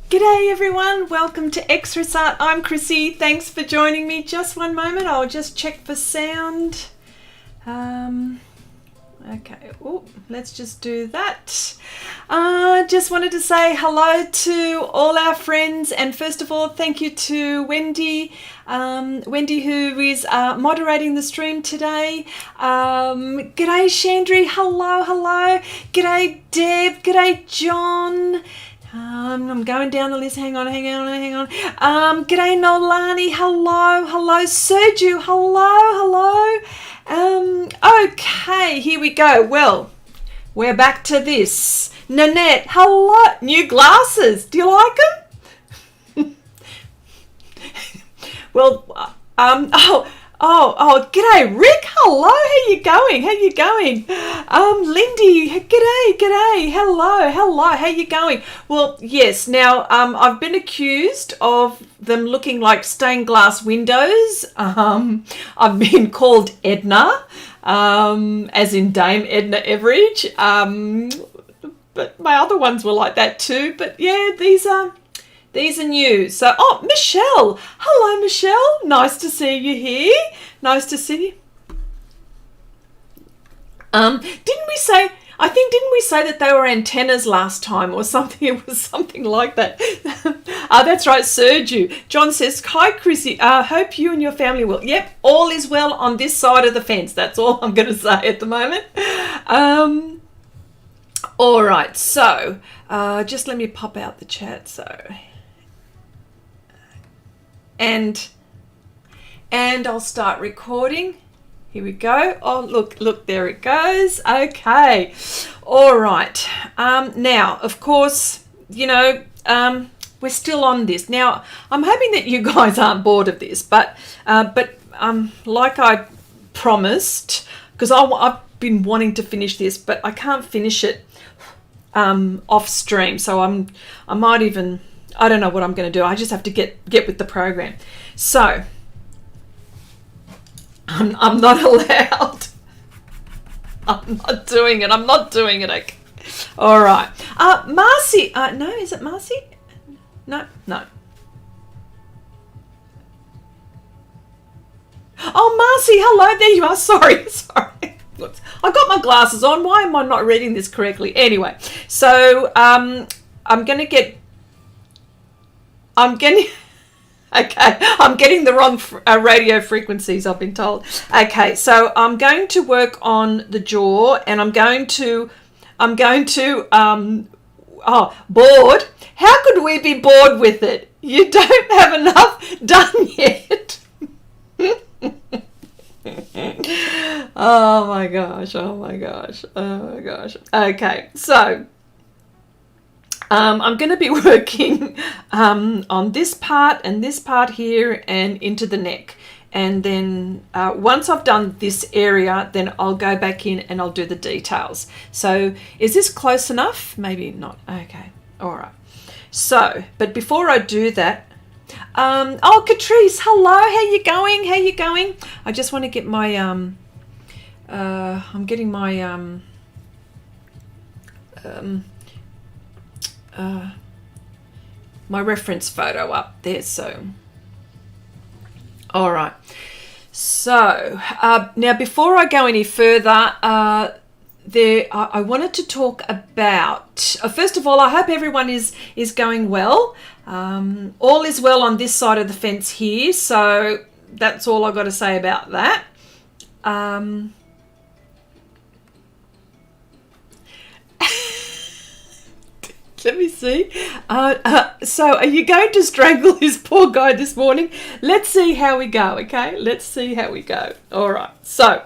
G'day everyone, welcome to Express Art. I'm Chrissy, thanks for joining me. Just one moment, I'll just check for sound. Okay, let's just do that. Just wanted to say hello to all our friends, and first of all, thank you to Wendy, who is moderating the stream today. G'day Chandri, hello. G'day Deb, g'day John. I'm going down the list. Hang on. G'day Nolani. Hello. Sergio. Hello. Okay, here we go. Well, we're back to this. Nanette. Hello. New glasses. Do you like them? Well, g'day Rick, hello, how you going? Lindy, g'day, hello, how you going? Well, yes, now, I've been accused of them looking like stained glass windows. I've been called Edna, as in Dame Edna Everage, but my other ones were like that too, but yeah, these are new. So, Michelle. Hello, Michelle. Nice to see you here. Nice to see you. Didn't we say that they were antennas last time or something? It was something like that. That's right, Sergio. John says, hi, Chrissy. Hope you and your family will. Yep, all is well on this side of the fence. That's all I'm going to say at the moment. All right, so just let me pop out the chat. So... And I'll start recording. Here we go. Oh, look, there it goes. Okay. All right. Now, of course, we're still on this. Now, I'm hoping that you guys aren't bored of this, but like I promised, because I've been wanting to finish this, but I can't finish it off stream. So I don't know what I'm going to do. I just have to get with the program. So, I'm not allowed. I'm not doing it. Okay. All right. Marcy. No, is it Marcy? No. Oh, Marcy. Hello. There you are. Sorry. Look, I got my glasses on. Why am I not reading this correctly? Anyway, so I'm getting the wrong radio frequencies, I've been told. Okay, so I'm going to work on the jaw, and I'm going to bored. How could we be bored with it? You don't have enough done yet. Oh my gosh. Okay, so I'm going to be working on this part and this part here and into the neck. And then once I've done this area, then I'll go back in and I'll do the details. So is this close enough? Maybe not. Okay. All right. So, but before I do that, Catrice, hello. How you going? I just want to get my, I'm getting my, my reference photo up there. So, all right. So now before I go any further, I wanted to talk about, first of all, I hope everyone is going well. All is well on this side of the fence here. So that's all I've got to say about that. Let me see. So are you going to strangle this poor guy this morning? Let's see how we go, okay? Let's see how we go. All right. So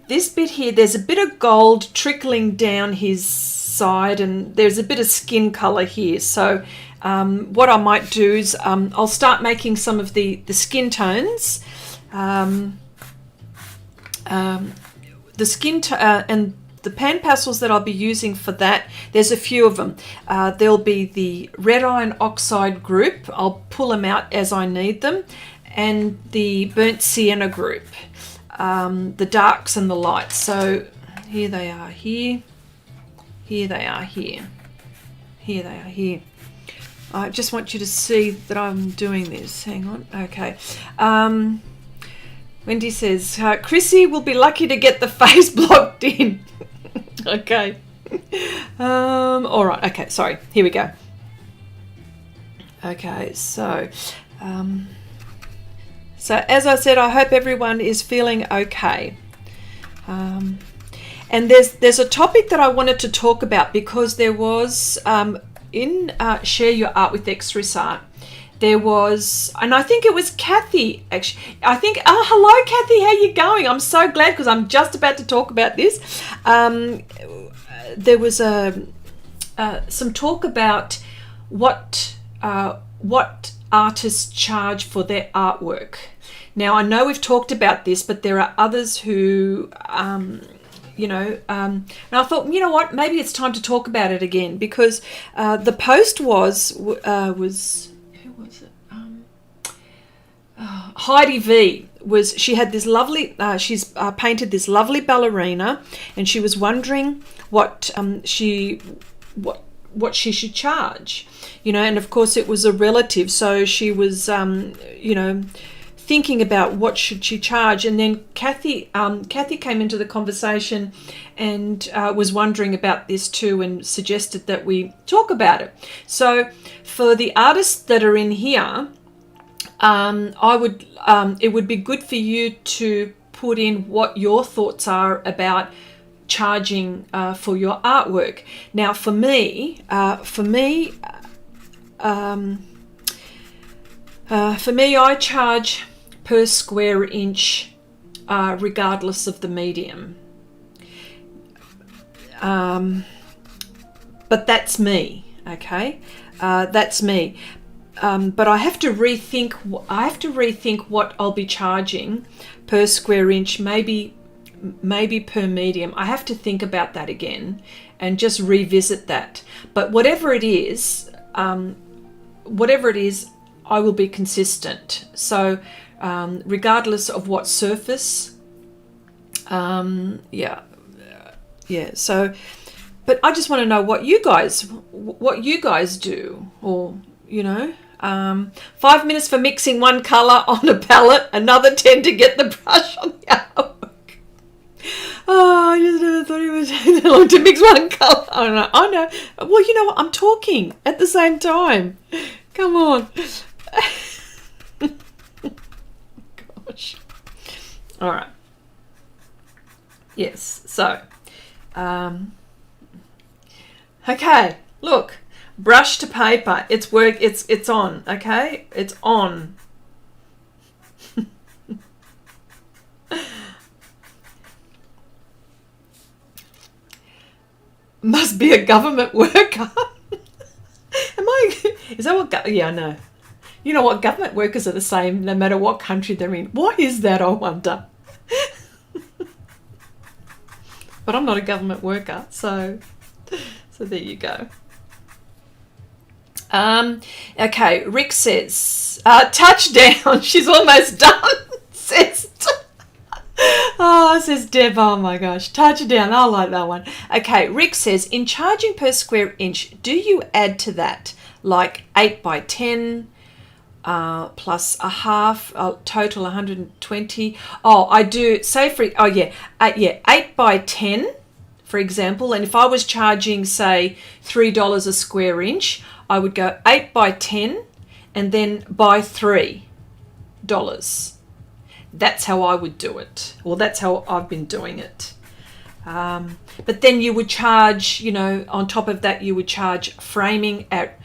this bit here, there's a bit of gold trickling down his side, and there's a bit of skin color here. So what I might do is I'll start making some of the skin tones. The skin and the PanPastels that I'll be using for that, there's a few of them. There'll be the red iron oxide group. I'll pull them out as I need them. And the burnt sienna group, the darks and the lights. So here they are here. Here they are here. Here they are here. I just want you to see that I'm doing this. Hang on. Okay. Wendy says, Chrissy will be lucky to get the face blocked in. Okay. All right. Okay. Sorry. Here we go. Okay. So as I said, I hope everyone is feeling okay. And there's a topic that I wanted to talk about, because there was in Share Your Art with Express Art, there was, and I think it was Kathy, actually. I think, hello Kathy, how you going? I'm so glad, because I'm just about to talk about this. There was some talk about what artists charge for their artwork. Now, I know we've talked about this, but there are others who, and I thought, you know what, maybe it's time to talk about it again, because the post was who was it? Heidi V. She had this lovely, she's painted this lovely ballerina, and she was wondering what she should charge, and of course it was a relative, so she was, thinking about what should she charge. And then Kathy came into the conversation and was wondering about this too, and suggested that we talk about it. So for the artists that are in here, it would be good for you to put in what your thoughts are about charging for your artwork. Now, for me, I charge per square inch, regardless of the medium. But that's me, okay? That's me. But I have to rethink. What I'll be charging per square inch, maybe per medium. I have to think about that again and just revisit that. But whatever it is, I will be consistent. So regardless of what surface, So, but I just want to know what you guys do, or 5 minutes for mixing one color on a palette, another 10 to get the brush on the artwork. Oh, I just never thought it was taking that long to mix one color. I know. Well, you know what? I'm talking at the same time. Come on. Gosh. All right. Yes. So, okay. Look, brush to paper. It's work. It's on. Okay. It's on. Must be a government worker. Is that what? Yeah, I know. You know what? Government workers are the same no matter what country they're in. Why is that, I wonder? But I'm not a government worker, so there you go. Okay, Rick says, touchdown. She's almost done. Says Deb. Oh my gosh, touchdown. I like that one. Okay, Rick says, in charging per square inch, do you add to that like 8 by 10 plus a half, total 120? Oh, I do. Say for 8 by 10, for example. And if I was charging, say, $3 a square inch, I would go 8 by 10 and then by $3. That's how I would do it. Well, that's how I've been doing it. But then you would charge, on top of that, you would charge framing at,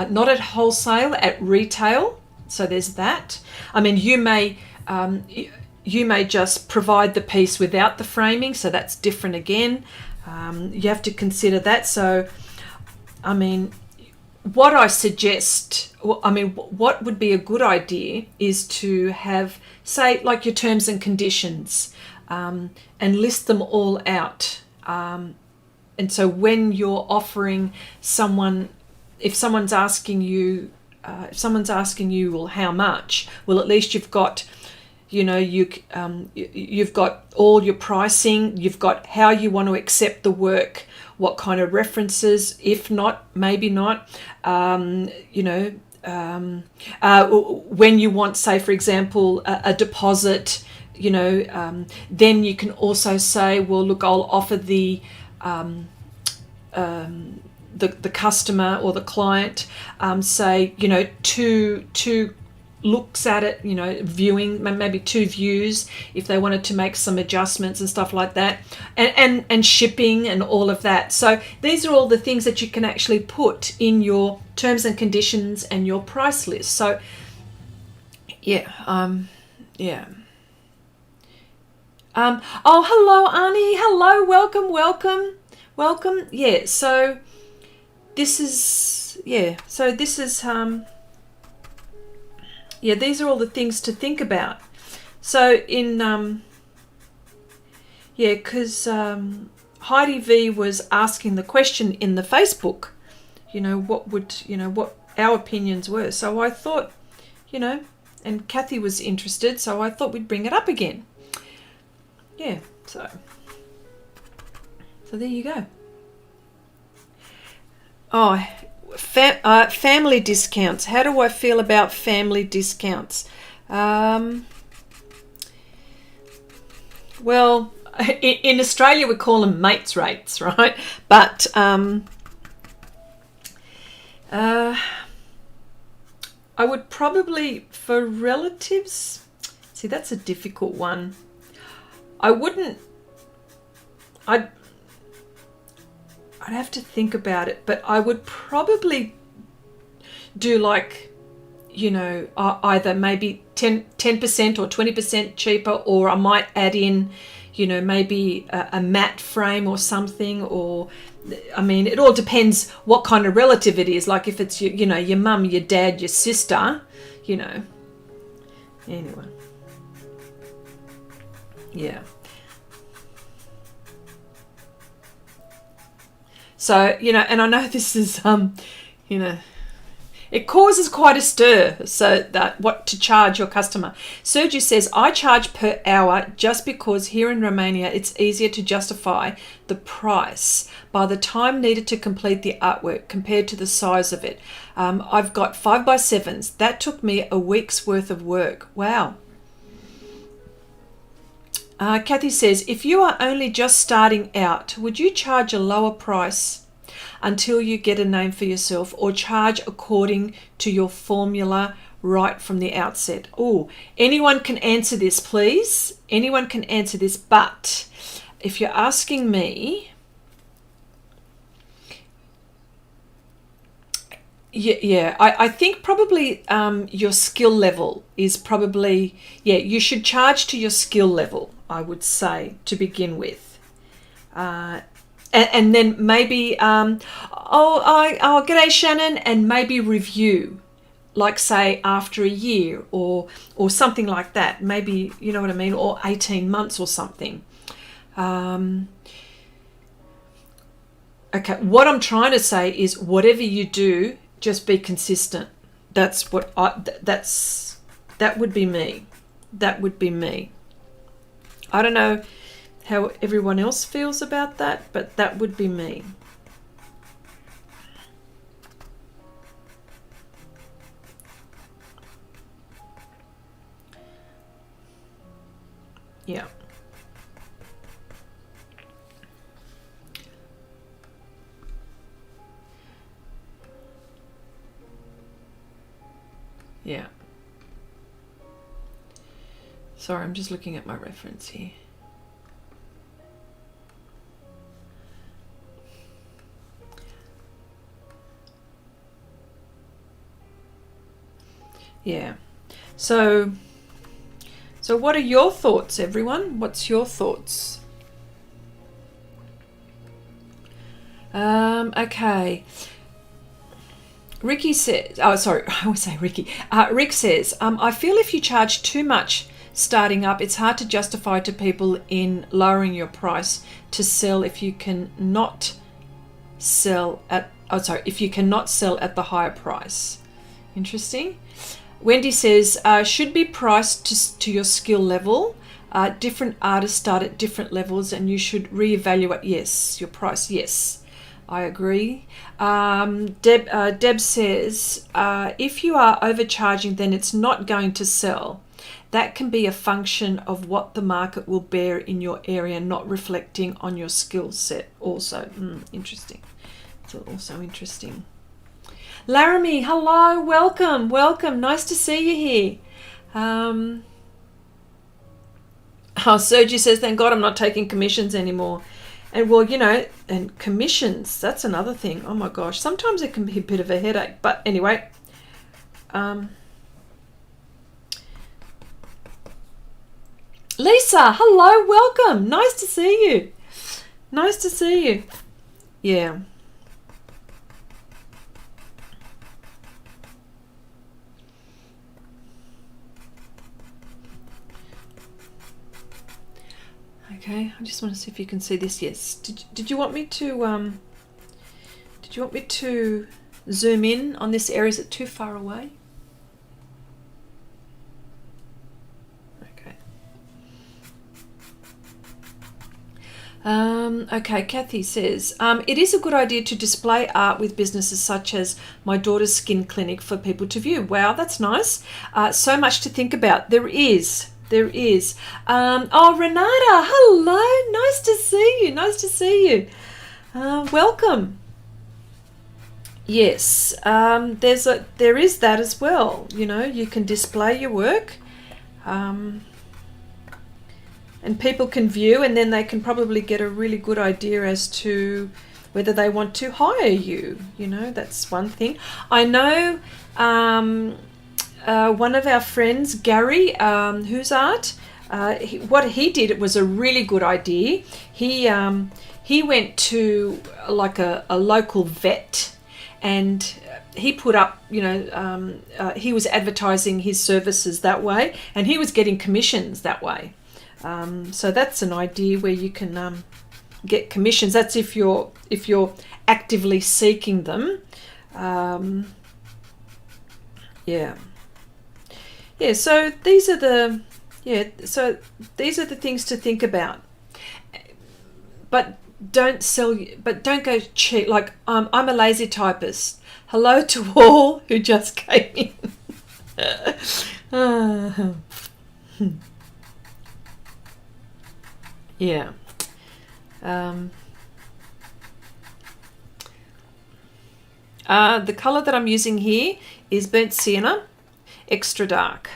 not at wholesale, at retail. So there's that. I mean, you may just provide the piece without the framing. So that's different again. You have to consider that. So, I mean, what I suggest, what would be a good idea is to have, say, like your terms and conditions, and list them all out. And so when you're offering someone, if someone's asking you, well, how much? Well, at least you've got you know, you've got all your pricing, you've got how you want to accept the work, what kind of references, if not, maybe not, you know, when you want, say, for example, a deposit, you know, then you can also say, well, look, I'll offer the customer or the client, say, you know, two looks at it, you know, viewing, maybe 2 views if they wanted to make some adjustments and stuff like that, and shipping and all of that. So these are all the things that you can actually put in your terms and conditions and your price list. So yeah, yeah. Oh, hello, Arnie. Hello, welcome. Yeah, so this is, yeah, yeah, these are all the things to think about. So in, yeah, because Heidi V was asking the question in the Facebook, you know, what our opinions were. So I thought, you know, and Kathy was interested, so I thought we'd bring it up again. Yeah, so there you go. Oh, family discounts. How do I feel about family discounts? Well, in Australia we call them mates rates, right? But I would probably, for relatives, see, that's a difficult one. I'd have to think about it, but I would probably do, like, you know, either maybe 10% or 20% cheaper, or I might add in, you know, maybe a matte frame or something, or, I mean, it all depends what kind of relative it is. Like if it's, you know, your mum, your dad, your sister, you know. Anyway. Yeah. So, you know, and I know this is, you know, it causes quite a stir. So that what to charge your customer. Sergio says, I charge per hour just because here in Romania, it's easier to justify the price by the time needed to complete the artwork compared to the size of it. I've got 5x7s. That took me a week's worth of work. Wow. Kathy says, if you are only just starting out, would you charge a lower price until you get a name for yourself, or charge according to your formula right from the outset? Oh, anyone can answer this, please. Anyone can answer this, but if you're asking me, yeah, I think probably your skill level is probably, yeah, you should charge to your skill level, I would say, to begin with. And then maybe, g'day Shannon, and maybe review, like say after a year or something like that. Maybe, you know what I mean, or 18 months or something. Okay, what I'm trying to say is whatever you do, just be consistent. That's what that would be me. That would be me. I don't know how everyone else feels about that, but that would be me. Yeah. Yeah. Sorry, I'm just looking at my reference here. Yeah. So what are your thoughts, everyone? What's your thoughts? Okay. Ricky says, oh, sorry, I always say Ricky. Rick says, I feel if you charge too much starting up, it's hard to justify to people in lowering your price to sell if you cannot sell at, if you cannot sell at the higher price. Interesting. Wendy says, should be priced to your skill level. Different artists start at different levels and you should reevaluate. Yes, your price. Yes, I agree. Deb says, if you are overcharging, then it's not going to sell. That can be a function of what the market will bear in your area, not reflecting on your skill set also. Interesting. It's also interesting. Laramie, hello, welcome, welcome. Nice to see you here. Sergi says, thank God I'm not taking commissions anymore. And well, you know, and commissions, that's another thing. Oh my gosh, sometimes it can be a bit of a headache. But anyway, Lisa, hello, welcome. Nice to see you. Nice to see you. Yeah. Okay, I just want to see if you can see this. Yes. Did you want me to zoom in on this area? Is it too far away? Okay, Kathy says, it is a good idea to display art with businesses such as my daughter's skin clinic for people to view. Wow, that's nice. So much to think about. There is. Oh, Renata, hello. Nice to see you. Nice to see you. Welcome. Yes, there is that as well. You know, you can display your work. And people can view, and then they can probably get a really good idea as to whether they want to hire you. You know, that's one thing. I know one of our friends, Gary, whose art, what he did, it was a really good idea. He went to like a local vet, and he put up, you know, he was advertising his services that way, and he was getting commissions that way. So that's an idea where you can get commissions. That's if you're actively seeking them. Yeah. So these are the things to think about. But don't go cheap. Like I'm a lazy typist. Hello to all who just came in. Yeah. The color that I'm using here is burnt sienna, extra dark.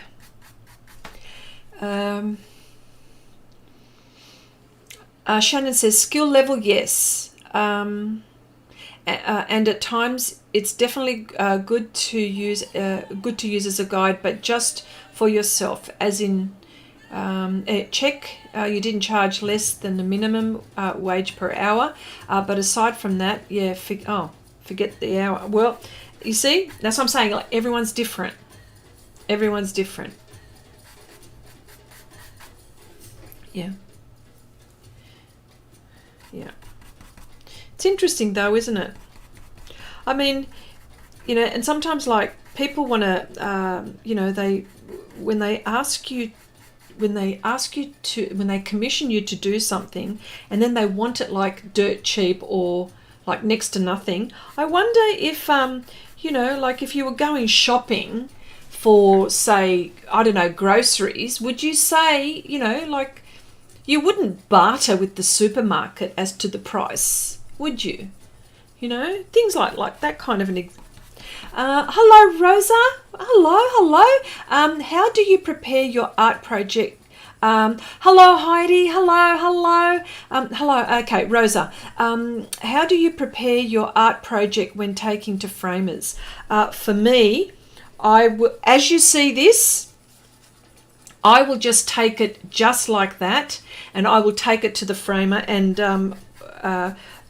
Shannon says skill level, yes. And at times it's definitely good to use as a guide, but just for yourself, as in check you didn't charge less than the minimum wage per hour, but aside from that, yeah, forget the hour. Well, you see, that's what I'm saying. Like everyone's different. Yeah. It's interesting though, isn't it? I mean, you know, and sometimes like people want to, you know, when they commission you to do something and then they want it like dirt cheap or like next to nothing. I wonder if, you know, like if you were going shopping for, say, I don't know, groceries, would you say, you know, like you wouldn't barter with the supermarket as to the price, would you? You know, things like that kind of an hello, Rosa. Hello. How do you prepare your art project? Hello, Heidi. Hello. Okay, Rosa. How do you prepare your art project when taking to framers? For me, as you see this, I will just take it just like that, and I will take it to the framer. And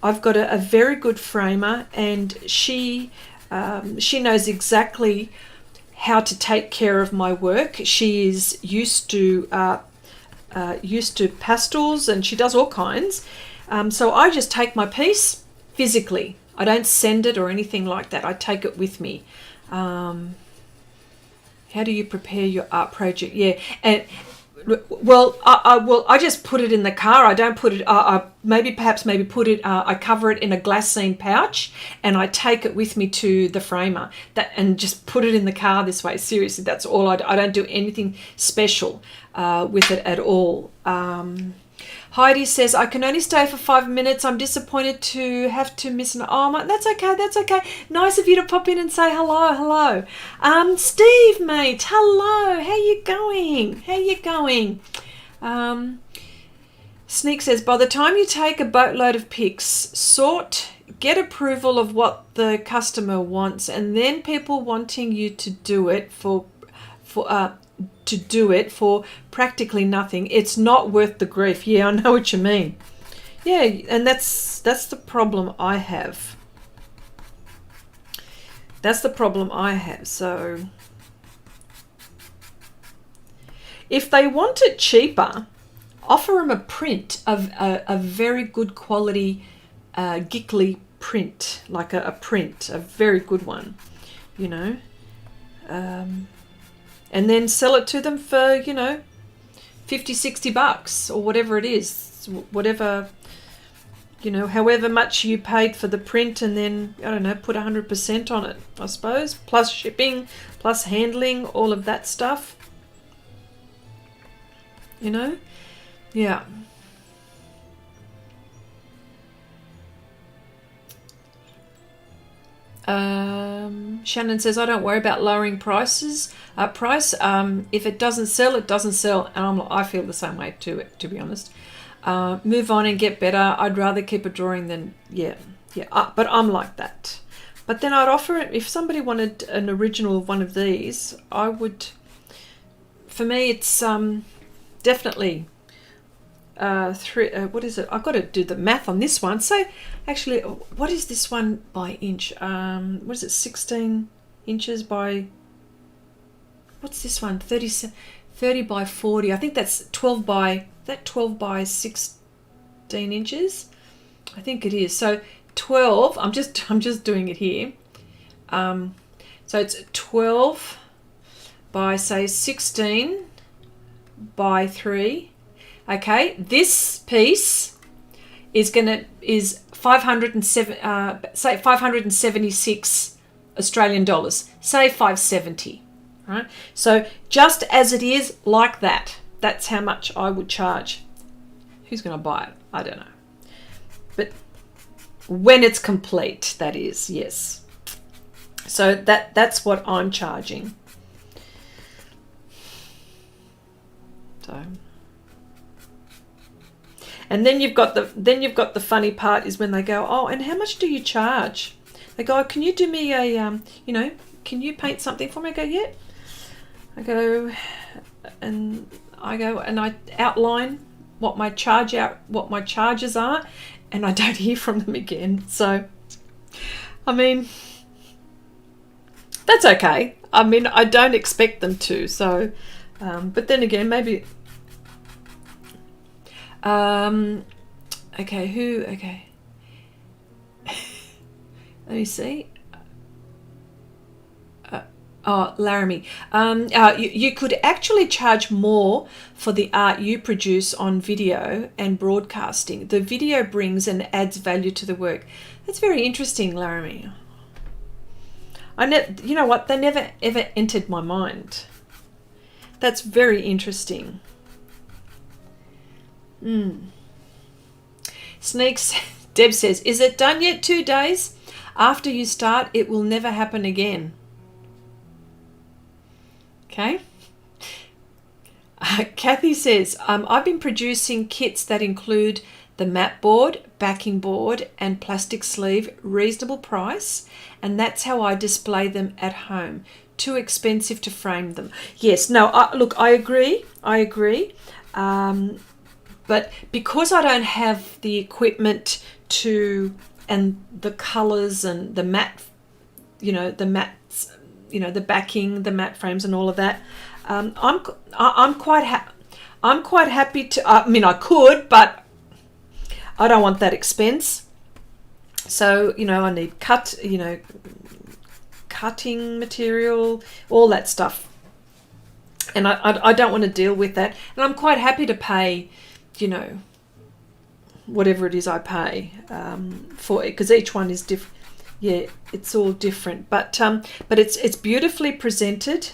I've got a very good framer, and she knows exactly how to take care of my work. She is used to pastels, and she does all kinds. So I just take my piece physically. I don't send it or anything like that. I take it with me. How do you prepare your art project? Yeah, and well, I just put it in the car. I don't put it. I maybe put it. I cover it in a glassine pouch, and I take it with me to the framer. And just put it in the car this way. Seriously, that's all. I don't do anything special with it at all. Heidi says, I can only stay for 5 minutes. I'm disappointed to have to miss an... Oh, that's okay. That's okay. Nice of you to pop in and say hello. Hello. Steve, mate. Hello. How you going? How you going? Sneak says, by the time you take a boatload of pics, sort, get approval of what the customer wants, and then people wanting you to do it for practically nothing. It's not worth the grief. Yeah, I know what you mean. Yeah, and that's the problem I have. That's the problem I have. So if they want it cheaper, offer them a print of a very good quality Gickly print, like a print, a very good one, you know. And then sell it to them for, you know, $50-$60 or whatever it is, whatever, you know, however much you paid for the print, and then, I don't know, put 100% on it, I suppose, plus shipping, plus handling, all of that stuff, you know. Yeah. Shannon says, I don't worry about lowering price. If it doesn't sell, it doesn't sell. And I feel the same way too, to be honest. Move on and get better. I'd rather keep a drawing than, but I'm like that. But then I'd offer it, if somebody wanted an original of one of these, I would, for me, it's definitely what is it? I've got to do the math on this one. So actually, what is this one by inch? What is it? 16 inches by, what's this one? 30 by 40. I think that's 12 by 16 inches. I think it is. So 12, I'm just doing it here. So it's 12 by, say, 16 by 3. Okay, this piece is 576 Australian dollars. Say 570, right? So just as it is, like that. That's how much I would charge. Who's going to buy it? I don't know. But when it's complete, that is, yes. So that's what I'm charging. So. And then you've got the funny part is when they go, oh, and how much do you charge? They go, oh, can you do me a can you paint something for me? I go, yeah. I go and I outline what my charges are, and I don't hear from them again. So, I mean, that's okay. I mean, I don't expect them to. So, but then again, maybe. Okay. Let me see. Laramie. You could actually charge more for the art you produce on video and broadcasting. The video brings and adds value to the work. That's very interesting, Laramie. You know what? They never ever entered my mind. That's very interesting. Sneaks. Deb says, is it done yet? 2 days after you start, it will never happen again. Okay. Kathy says, I've been producing kits that include the mat board, backing board, and plastic sleeve, reasonable price, and that's how I display them at home. Too expensive to frame them. Yes, no, look, I agree. But because I don't have the equipment and the colors and the matte, the mats, the backing, the matte frames and all of that, I'm quite happy to. I mean, I could, but I don't want that expense. So I need cutting material, all that stuff. And I don't want to deal with that. And I'm quite happy to pay, you know, whatever it is I pay for it, because each one is different. Yeah, it's all different. But it's beautifully presented.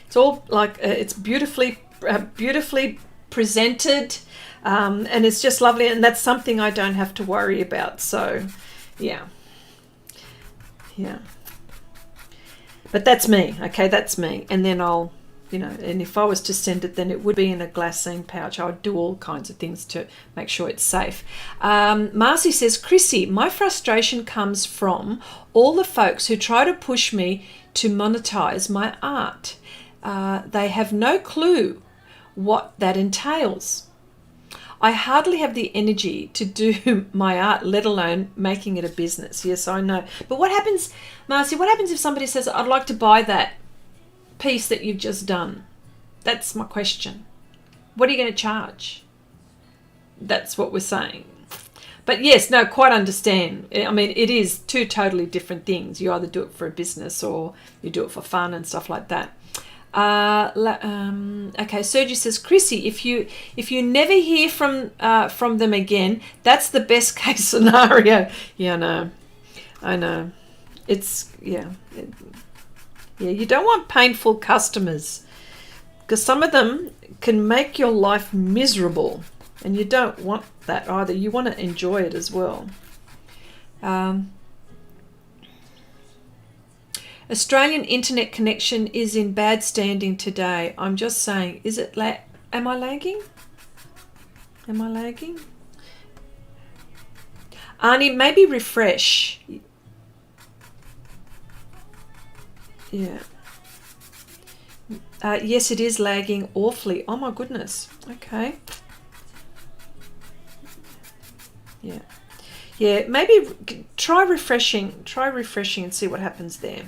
It's all like it's beautifully presented, and it's just lovely. And that's something I don't have to worry about. So, yeah. But that's me. Okay, that's me. And then I'll, you know, and if I was to send it, then it would be in a glassine pouch. I would do all kinds of things to make sure it's safe. Marcy says, Chrissy, my frustration comes from all the folks who try to push me to monetize my art. They have no clue what that entails. I hardly have the energy to do my art, let alone making it a business. Yes, I know. But what happens, Marcy, what happens if somebody says, I'd like to buy that piece that you've just done? That's my question. What are you going to charge? That's what we're saying. But yes, no, quite understand. I mean, it is two totally different things. You either do it for a business or you do it for fun and stuff like that. Okay, Sergi says, Chrissy, if you never hear from them again, that's the best case scenario. Yeah, I know. It's yeah, you don't want painful customers, because some of them can make your life miserable, and you don't want that either. You want to enjoy it as well. Australian internet connection is in bad standing today. I'm just saying, is it am I lagging? Am I lagging? Arnie, maybe refresh. Yeah. Yes, it is lagging awfully. Oh my goodness. Okay. Yeah. Yeah, maybe try refreshing. Try refreshing and see what happens there.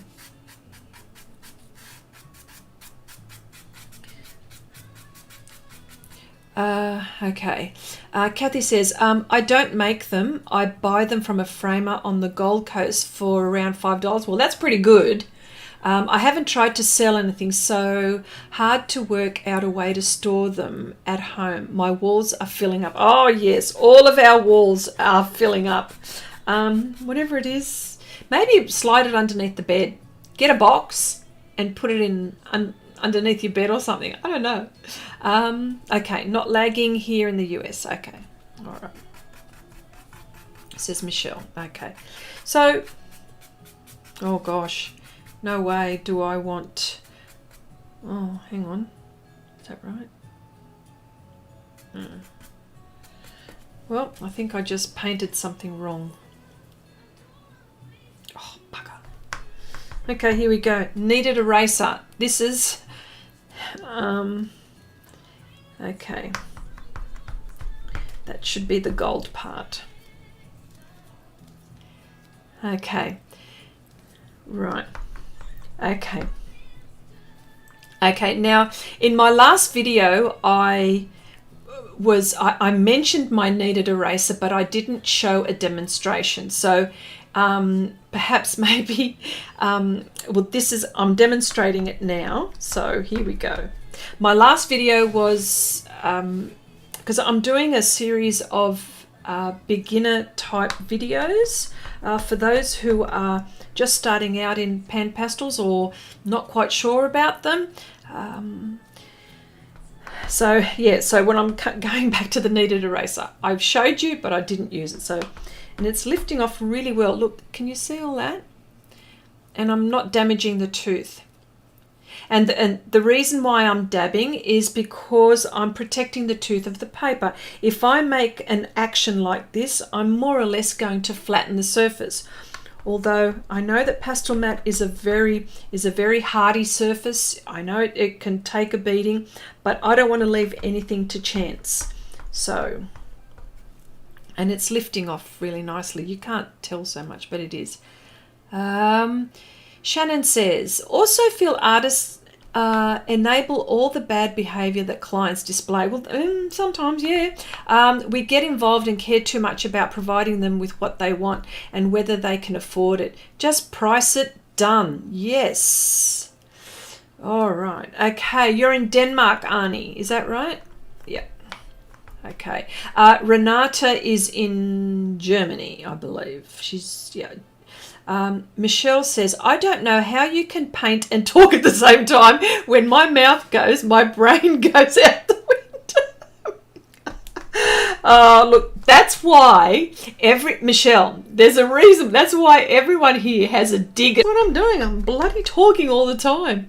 Okay. Kathy says, I don't make them. I buy them from a framer on the Gold Coast for around $5. Well, that's pretty good. I haven't tried to sell anything, so hard to work out a way to store them at home. My walls are filling up. Oh, yes, all of our walls are filling up. Whatever it is, maybe slide it underneath the bed. Get a box and put it in underneath your bed or something. I don't know. Okay, not lagging here in the US. Okay, all right. Says Michelle. Okay, so, oh gosh, no way do I want, oh, hang on. Is that right? Well, I think I just painted something wrong. Oh, bugger. Okay, here we go. Kneaded eraser. This is, okay. That should be the gold part. Okay. Right. Okay. Okay, now in my last video I mentioned my kneaded eraser, but I didn't show a demonstration. So perhaps maybe well, I'm demonstrating it now. So here we go. My last video was because I'm doing a series of beginner type videos for those who are just starting out in PanPastels or not quite sure about them. So yeah, so when I'm going back to the kneaded eraser, I've showed you, but I didn't use it. So, and it's lifting off really well. Look, can you see all that? And I'm not damaging the tooth. And the reason why I'm dabbing is because I'm protecting the tooth of the paper. If I make an action like this, I'm more or less going to flatten the surface. Although I know that Pastelmat is a very hardy surface. I know it can take a beating, but I don't want to leave anything to chance. So, and it's lifting off really nicely. You can't tell so much, but it is. Shannon says, also feel artists enable all the bad behavior that clients display. Well, sometimes, yeah. We get involved and care too much about providing them with what they want and whether they can afford it. Just price it, done. Yes. All right. Okay, you're in Denmark, Arnie. Is that right? Yeah. Okay. Renata is in Germany, I believe. She's, yeah. Michelle says, I don't know how you can paint and talk at the same time. When my mouth goes, my brain goes out the window. Look, that's why Michelle, there's a reason. That's why everyone here has a dig at what I'm doing. I'm bloody talking all the time.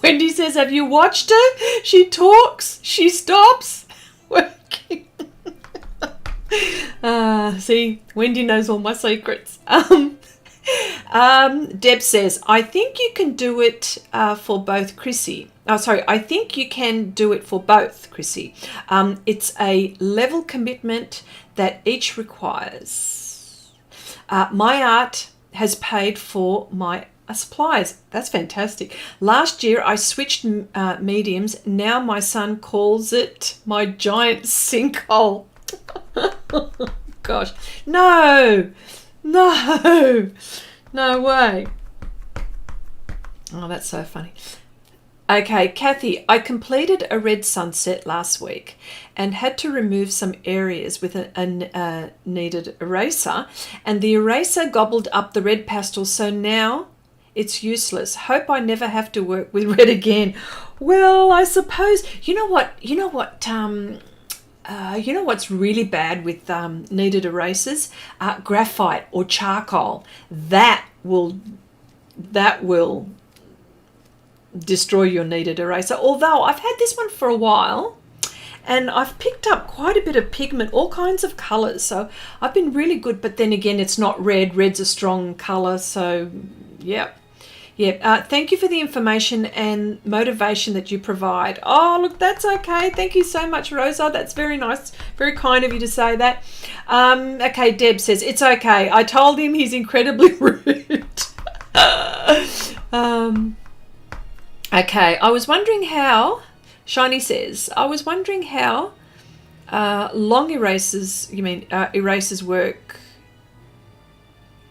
Wendy says, have you watched her? She talks, she stops working. See, Wendy knows all my secrets. Deb says, I think you can do it for both, Chrissy. Oh, sorry, I think you can do it for both, Chrissy. It's a level commitment that each requires. My art has paid for my supplies. That's fantastic. Last year I switched mediums. Now my son calls it my giant sinkhole. Gosh, no way. Oh, that's so funny. Okay, Kathy, I completed a red sunset last week and had to remove some areas with a kneaded eraser, and the eraser gobbled up the red pastel, so now it's useless. Hope I never have to work with red again. Well, I suppose, you know what's really bad with kneaded erasers? Graphite or charcoal. That will destroy your kneaded eraser. Although I've had this one for a while and I've picked up quite a bit of pigment, all kinds of colours. So I've been really good, but then again, it's not red. Red's a strong colour, so yeah. Yeah, thank you for the information and motivation that you provide. Oh, look, that's okay. Thank you so much, Rosa. That's very nice. Very kind of you to say that. Okay, Deb says, it's okay. I told him he's incredibly rude. Okay, I was wondering how, Shiny says, I was wondering how long erasers, erasers work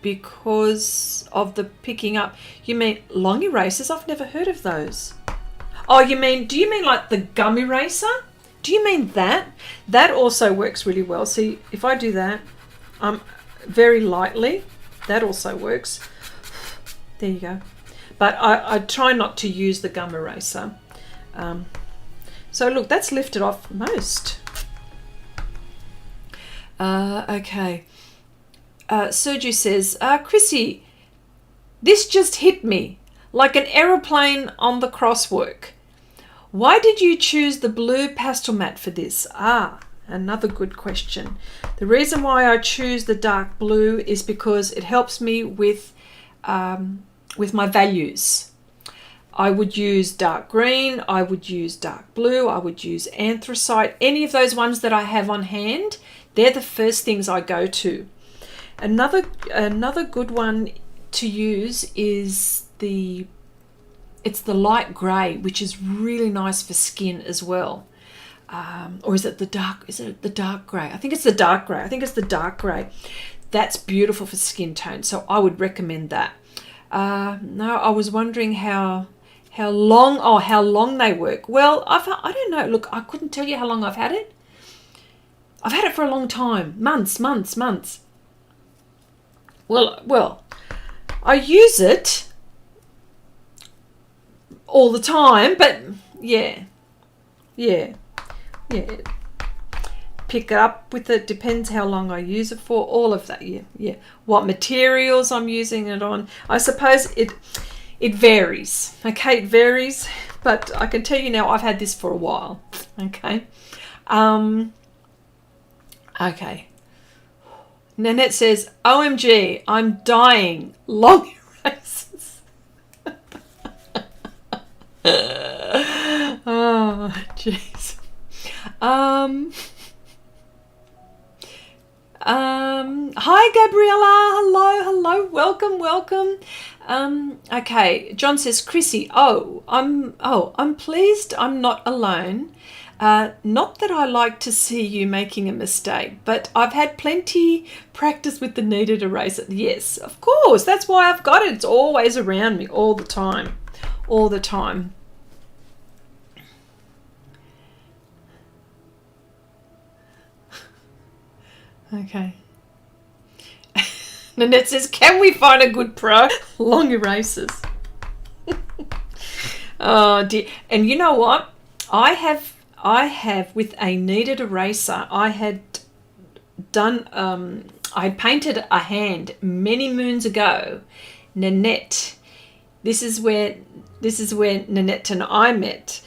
because of the picking up. You mean long erasers? I've never heard of those. Oh, do you mean like the gum eraser? Do you mean that? That also works really well. See, if I do that, very lightly, that also works. There you go. But I try not to use the gum eraser. So look, that's lifted off most. Okay. Sergio says, Chrissy, this just hit me like an aeroplane on the crosswork. Why did you choose the blue Pastelmat for this? Another good question. The reason why I choose the dark blue is because it helps me with my values. I would use dark green, I would use dark blue, I would use anthracite. Any of those ones that I have on hand, they're the first things I go to. Another good one to use is it's the light grey, which is really nice for skin as well. Or is it the dark grey? I think it's the dark grey. That's beautiful for skin tone, so I would recommend that. No, I was wondering how long they work. Well, I don't know. Look, I couldn't tell you how long I've had it. I've had it for a long time. Months. Well, I use it all the time, but yeah. Pick it up with it, depends how long I use it for, all of that, yeah. What materials I'm using it on. I suppose it varies, okay, it varies, but I can tell you now I've had this for a while, okay. Okay. Nanette says, OMG, I'm dying. Long erasers. Oh, jeez. Hi, Hi, Gabriella. Hello, hello. Welcome, welcome. Okay, John says, Chrissy, I'm pleased I'm not alone. Not that I like to see you making a mistake, but I've had plenty practice with the kneaded eraser. Yes, of course. That's why I've got it. It's always around me all the time. All the time. Okay. Nanette says, can we find a good pro? Long erasers. Oh dear. And you know what? I have with a kneaded eraser, I had done, I painted a hand many moons ago. Nanette. This is where Nanette and I met,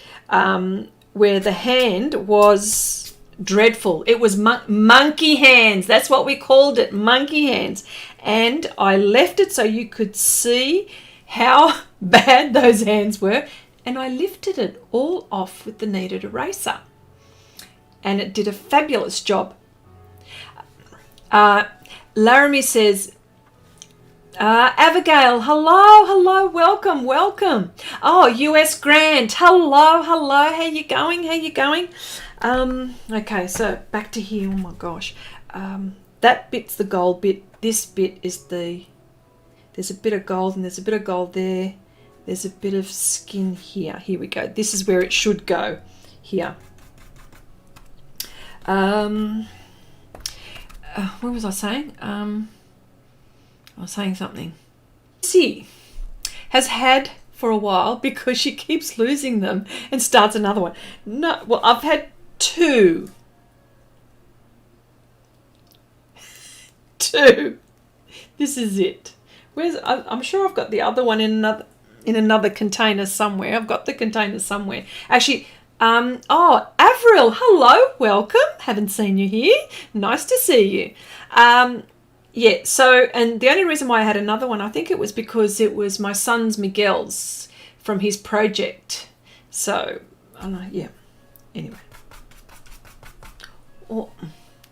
where the hand was dreadful. It was monkey hands. That's what we called it, monkey hands. And I left it so you could see how bad those hands were. And I lifted it all off with the kneaded eraser. And it did a fabulous job. Laramie says, Abigail, hello, welcome. Oh, US Grant, hello, how you going? Okay, so back to here. Oh my gosh, that bit's the gold bit. This bit is there's a bit of gold and there's a bit of gold there. There's a bit of skin here. Here we go. This is where it should go. Here. What was I saying? I was saying something. She has had for a while because she keeps losing them and starts another one. No, well, I've had two. This is it. I'm sure I've got the other one in another container somewhere. I've got the container somewhere. Actually, Avril, hello, welcome. Haven't seen you here. Nice to see you. Yeah, so, and the only reason why I had another one, I think it was because it was my son's Miguel's from his project. So, I don't know, yeah. Anyway. Well,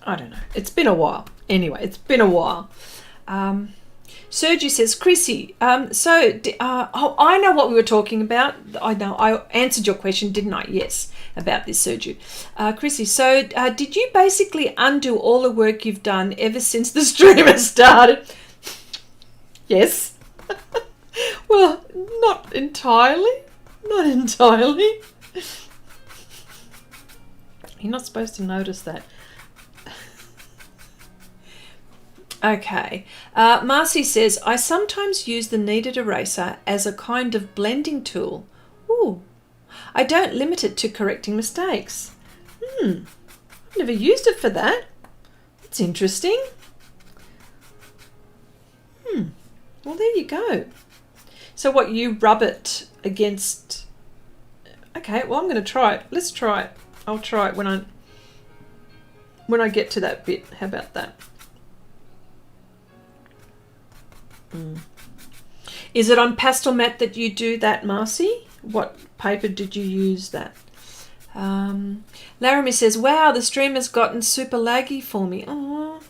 I don't know. It's been a while. Anyway, it's been a while. Sergi says, Chrissy, I know what we were talking about. I know, I answered your question, didn't I? Yes, about this, Sergi. Chrissy, so did you basically undo all the work you've done ever since the stream has started? Yes. Well, not entirely. Not entirely. You're not supposed to notice that. Okay. Marcy says, I sometimes use the kneaded eraser as a kind of blending tool. Ooh. I don't limit it to correcting mistakes. I've never used it for that. It's interesting. Well, there you go. So what, you rub it against... Okay, well, I'm going to try it. Let's try it. I'll try it when I get to that bit. How about that? Is it on Pastelmat that you do that, Marcy? What paper did you use that? Laramie says, wow, the stream has gotten super laggy for me. Oh.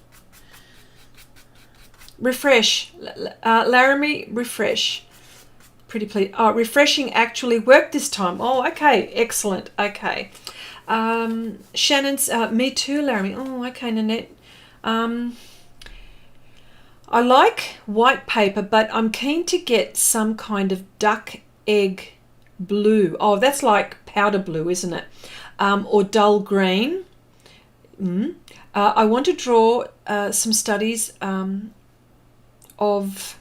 Refresh. Laramie, refresh. Pretty please. Oh, refreshing actually worked this time. Oh, okay. Excellent. Okay. Shannon's, me too, Laramie. Oh, okay, Nanette. I like white paper, but I'm keen to get some kind of duck egg blue. Oh, that's like powder blue, isn't it? Or dull green. I want to draw some studies of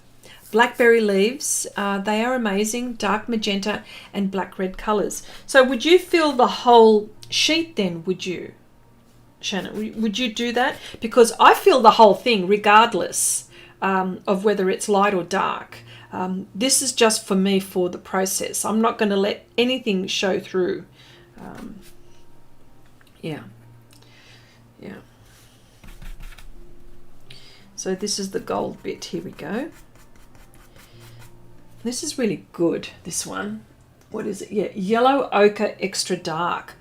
blackberry leaves. They are amazing, dark magenta and black red colours. So would you fill the whole sheet then, would you, Shannon? Would you do that? Because I fill the whole thing regardless of whether it's light or dark. This is just for me for the process. I'm not going to let anything show through. Yeah. So this is the gold bit. Here we go. This is really good, this one. What is it? Yeah, yellow ochre extra dark.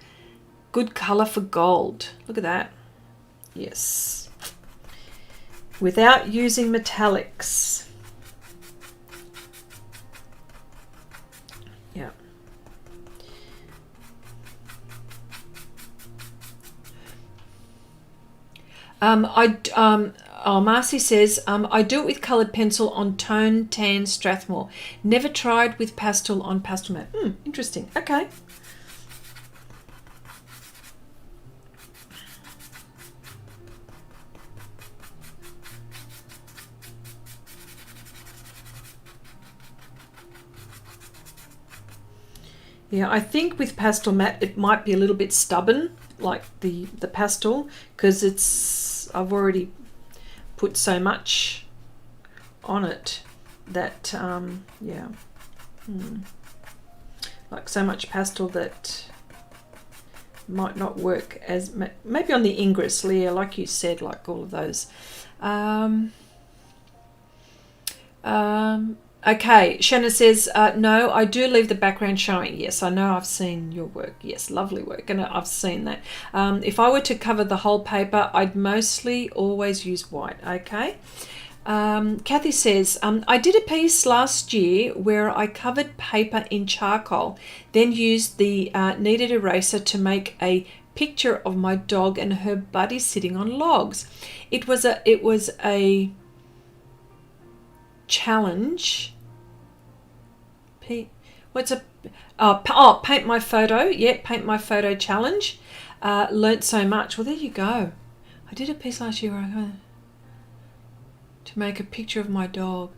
Good colour for gold. Look at that. Yes. without using metallics. Yeah. Marcy says, I do it with coloured pencil on Tone Tan Strathmore. Never tried with pastel on Pastelmat. Interesting. Okay. Yeah, I think with Pastelmat it might be a little bit stubborn, like the pastel, because I've already put so much on it that yeah, like so much pastel that might not work as maybe on the Ingress layer, like you said, like all of those. Okay, Shannon says, no, I do leave the background showing. Yes, I know, I've seen your work. Yes, lovely work, and I've seen that. If I were to cover the whole paper, I'd mostly always use white, okay? Kathy says, I did a piece last year where I covered paper in charcoal, then used the kneaded eraser to make a picture of my dog and her buddy sitting on logs. It was a challenge. What's a paint my photo? Yeah, paint my photo challenge. Learnt so much. Well, there you go. I did a piece last year where I to make a picture of my dog.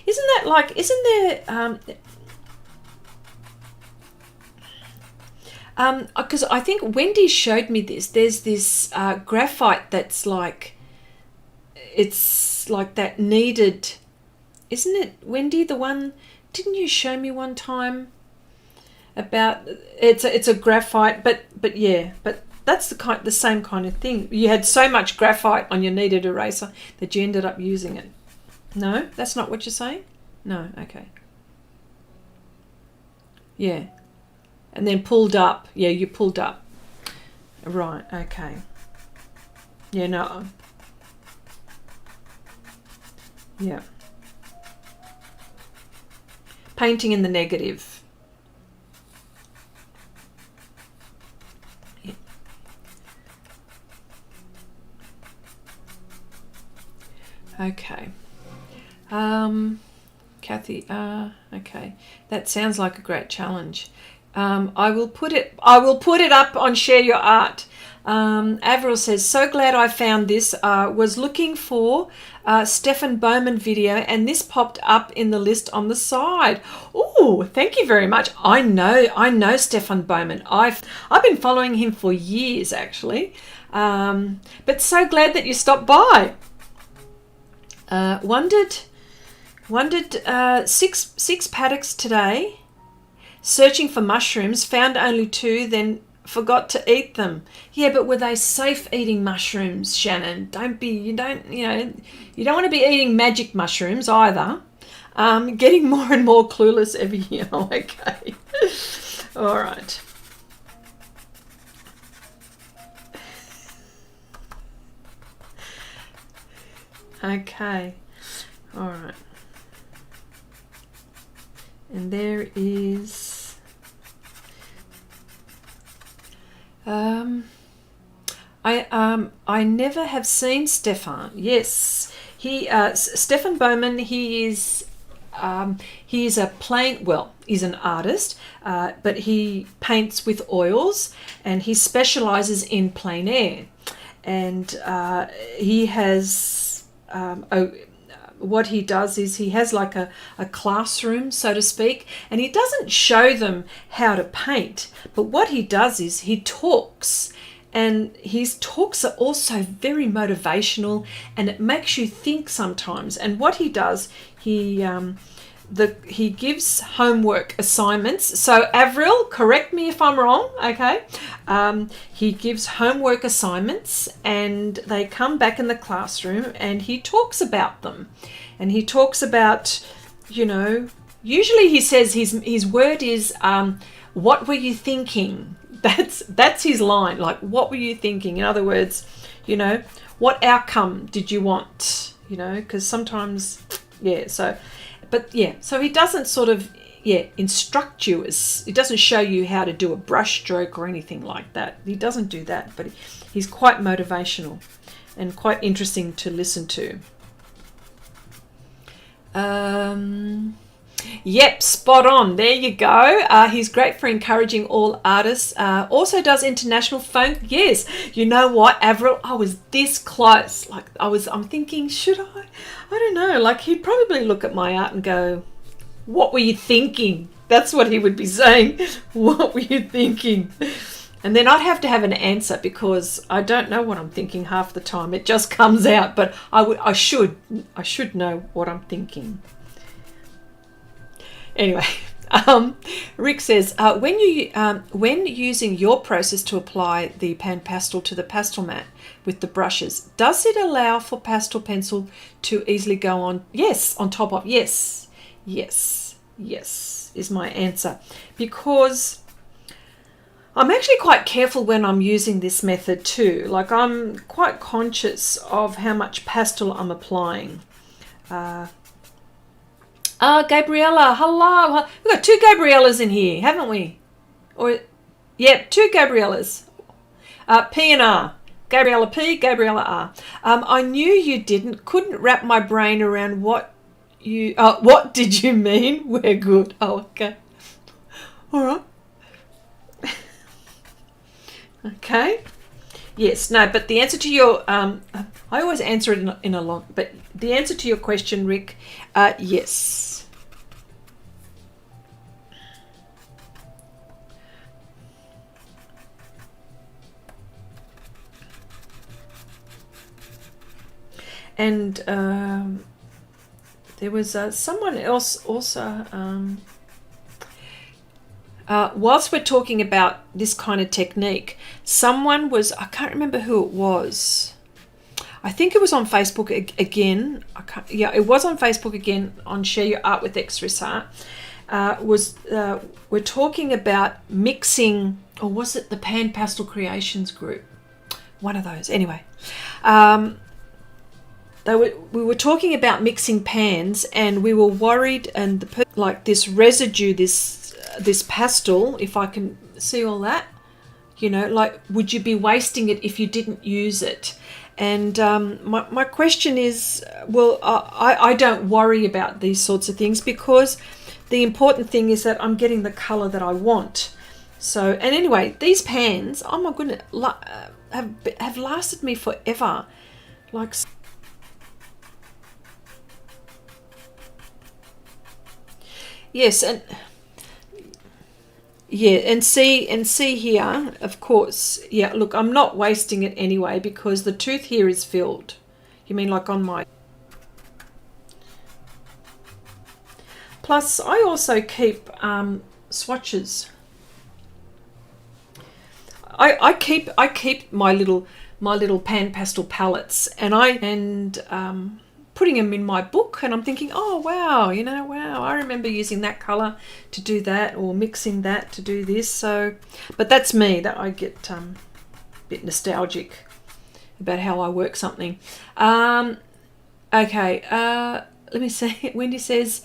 Isn't that like? Isn't there? Because I think Wendy showed me this. There's this graphite that's like, it's like that kneaded. Isn't it, Wendy, the one? Didn't you show me one time about it's a graphite, but yeah, but that's the same kind of thing. You had so much graphite on your kneaded eraser that you ended up using it. No, that's not what you're saying? No, okay. Yeah. And then pulled up. Yeah, you pulled up. Right, okay. Yeah, no. Yeah. Painting in the negative. Yeah. Okay. Kathy, okay. That sounds like a great challenge. I will put it up on Share Your Art. Avril says, so glad I found this. Was looking for Stefan Bowman video, and this popped up in the list on the side. Oh, thank you very much. I know Stefan Bowman. I've been following him for years, actually. But so glad that you stopped by. Wondered six paddocks today. Searching for mushrooms, found only 2, then forgot to eat them. Yeah, but were they safe eating mushrooms, Shannon? You don't want to be eating magic mushrooms either. Getting more and more clueless every year. Okay. All right. Okay. All right. And there is I never have seen Stefan. Yes, Stefan Bowman. He's he's an artist, but he paints with oils, and he specializes in plein air, and he has what he does is he has like a classroom, so to speak, and he doesn't show them how to paint, but what he does is he talks, and his talks are also very motivational, and it makes you think sometimes. And what he does, he gives homework assignments. So Avril, correct me if I'm wrong, okay? He gives homework assignments, and they come back in the classroom, and he talks about them. And he talks about, usually he says his word is, what were you thinking? That's his line, like, what were you thinking? In other words, what outcome did you want? you know, because sometimes, yeah, so, but yeah, so he doesn't sort of, yeah, instruct you. He doesn't show you how to do a brush stroke or anything like that. He doesn't do that, but he's quite motivational and quite interesting to listen to. Yep, spot on. There you go. He's great for encouraging all artists. Also does international funk. Yes. You know what, Avril? I was this close. Like I'm thinking, should I? I don't know. Like he'd probably look at my art and go, "What were you thinking?" That's what he would be saying. What were you thinking? And then I'd have to have an answer because I don't know what I'm thinking half the time. It just comes out, but I should know what I'm thinking. Anyway, Rick says, when using your process to apply the PanPastel to the Pastelmat with the brushes, does it allow for pastel pencil to easily go on? Yes, on top of, yes, is my answer. Because I'm actually quite careful when I'm using this method too. Like I'm quite conscious of how much pastel I'm applying. Gabriella, hello. We've got 2 Gabriellas in here, haven't we? Or, yep, 2 Gabriellas. P and R. Gabriella P, Gabriella R. I knew you couldn't wrap my brain around what did you mean? We're good. Oh, okay. All right. Okay. Yes, no, but the answer to your, I always answer it in a long, but the answer to your question, Rick, yes. And there was someone else also, whilst we're talking about this kind of technique, someone was, I can't remember who it was. I think it was on Facebook again. It was on Facebook again on Share Your Art with Express Art. We're talking about mixing, or was it the Pan Pastel Creations group? One of those. Anyway, we were talking about mixing pans, and we were worried, and like this residue, this pastel, if I can see all that, you know, like would you be wasting it if you didn't use it? And my question is, well, I don't worry about these sorts of things because the important thing is that I'm getting the color that I want. So, and anyway, these pans, oh my goodness, have lasted me forever. Like, yes, and yeah, and see here, of course, yeah, look, I'm not wasting it anyway because the tooth here is filled. You mean like on my... Plus, I also keep swatches. I keep my little PanPastel palettes, and putting them in my book, and I'm thinking, oh wow, you know, wow, I remember using that color to do that, or mixing that to do this. So, but that's me, that I get a bit nostalgic about how I work something. Okay, let me see. Wendy says,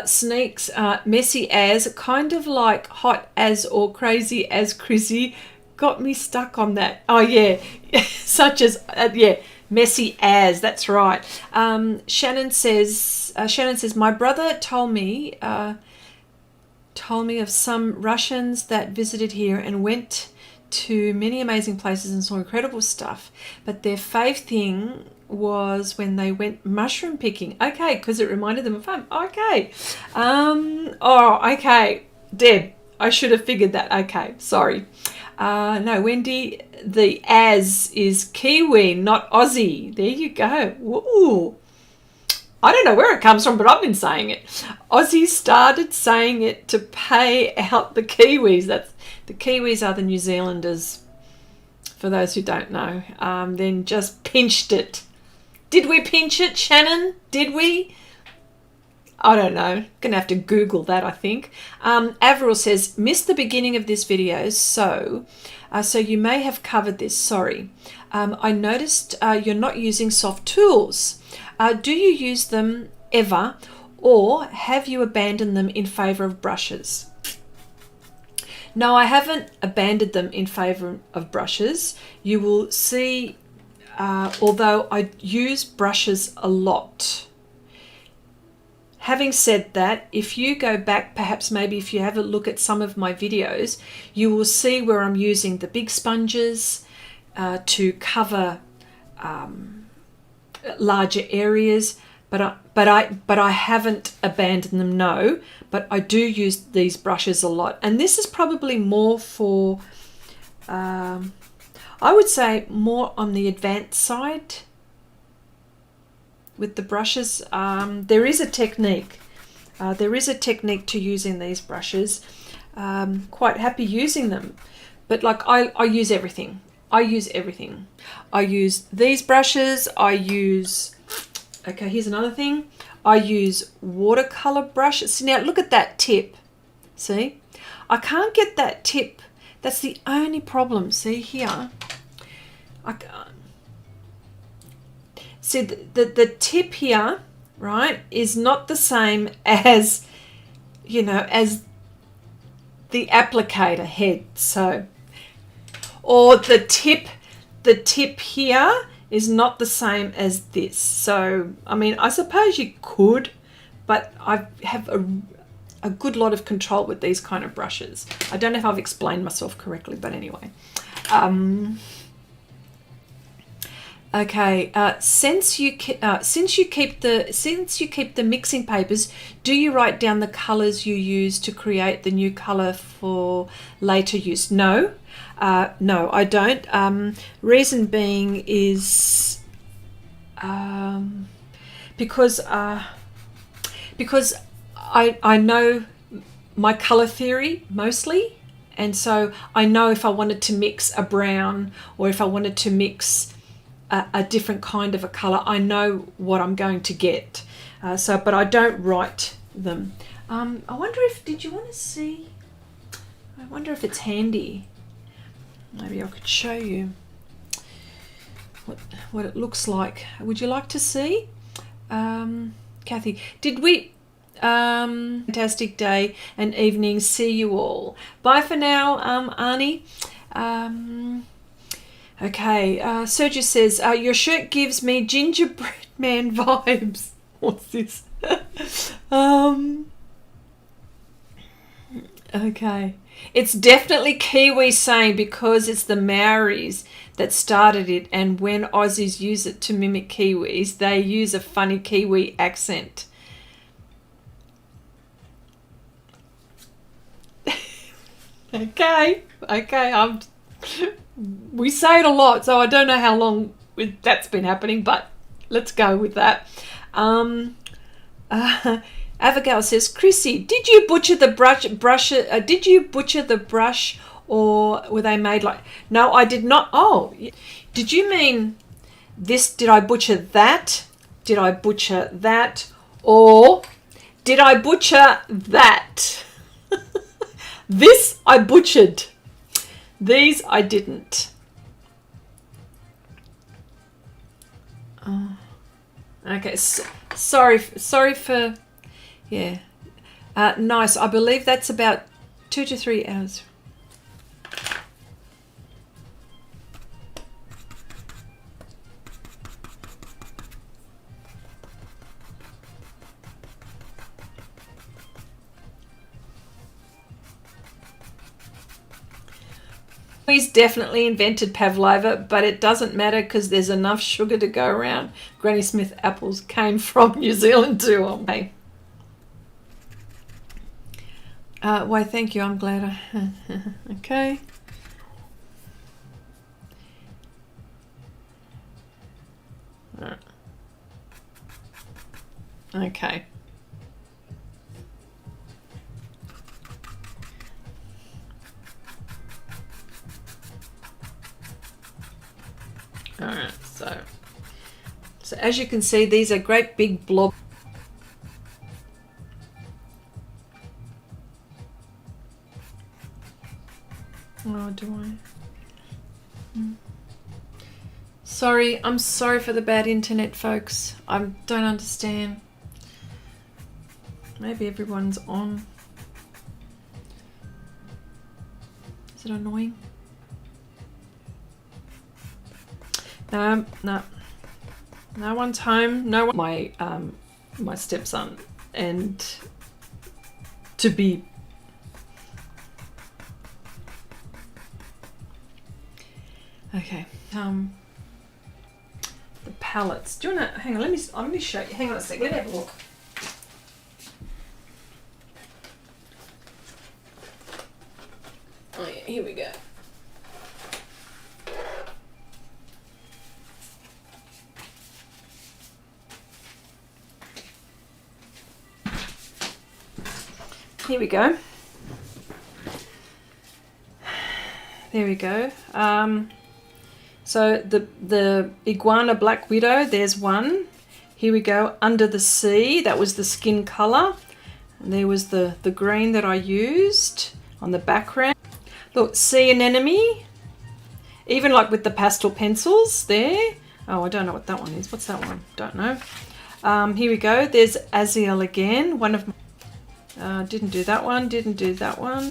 sneaks, messy as, kind of like hot as or crazy as Chrissy. Got me stuck on that. Oh yeah, such as yeah. Messy as, that's right. Shannon says, my brother told me of some Russians that visited here and went to many amazing places and saw incredible stuff. But their fave thing was when they went mushroom picking. Okay, because it reminded them of fun. Okay. Oh, okay. Deb, I should have figured that. Okay, sorry. No, Wendy, the as is Kiwi, not Aussie. There you go. Ooh. I don't know where it comes from, but I've been saying it. Aussie started saying it to pay out the Kiwis. The Kiwis are the New Zealanders, for those who don't know. Then just pinched it. Did we pinch it, Shannon? Did we? I don't know. Gonna have to Google that, I think. Avril says, missed the beginning of this video, so you may have covered this. Sorry. I noticed you're not using soft tools. Do you use them ever, or have you abandoned them in favor of brushes? No, I haven't abandoned them in favor of brushes. You will see, although I use brushes a lot. Having said that, if you go back, perhaps maybe if you have a look at some of my videos, you will see where I'm using the big sponges to cover larger areas, but I haven't abandoned them, no, but I do use these brushes a lot. And this is probably more for, I would say more on the advanced side with the brushes. There is a technique. There is a technique to using these brushes. Quite happy using them. But like I use everything. I use everything. I use these brushes. I use, okay, here's another thing. I use watercolor brushes. So now look at that tip. See? I can't get that tip. That's the only problem. See here? I can't. See, the tip here, right, is not the same as, you know, as the applicator head. So, or the tip here is not the same as this. So, I mean, I suppose you could, but I have a good lot of control with these kind of brushes. I don't know if I've explained myself correctly, but anyway. Okay, since you keep the mixing papers, do you write down the colors you use to create the new color for later use? No, no, I don't. Reason being is because I know my color theory mostly, and so I know if I wanted to mix a brown or if I wanted to mix a different kind of a color, I know what I'm going to get. But I don't write them. I wonder if, did you want to see? I wonder if it's handy. Maybe I could show you what it looks like. Would you like to see? Kathy, did we? Fantastic day and evening. See you all. Bye for now, Arnie. Okay, Sergio says, your shirt gives me gingerbread man vibes. What's this? Okay. It's definitely Kiwi saying because it's the Maoris that started it, and when Aussies use it to mimic Kiwis, they use a funny Kiwi accent. Okay, we say it a lot, so I don't know how long that's been happening, but let's go with that. Abigail says, Chrissy, did you butcher the brush? Did you butcher the brush, or were they made like? No, I did not. Oh, did you mean this? Did I butcher that? Did I butcher that? Or did I butcher that? This I butchered. These I didn't. Oh. Okay, sorry for, yeah. Nice. I believe that's about 2 to 3 hours. He's definitely invented pavlova, but it doesn't matter because there's enough sugar to go around. Granny Smith apples came from New Zealand too. Okay. Why, thank you. I'm glad. Okay. Okay. All right, so as you can see, these are great big blob. Oh, do I? Sorry, I'm sorry for the bad internet, folks. I don't understand. Maybe everyone's on. Is it annoying? No, no. No one's home. No one. My stepson, and to be. Okay. The palettes. Do you want to hang on? Let me show you. Hang on a sec. Let me have a look. Oh yeah, here we go. Here we go. There we go. So the Iguana Black Widow, there's one. Here we go. Under the Sea, that was the skin colour. And there was the green that I used on the background. Look, Sea Anemone. Even like with the pastel pencils there. Oh, I don't know what that one is. What's that one? Don't know. Here we go. There's Aziel again. One of my... didn't do that one. Didn't do that one.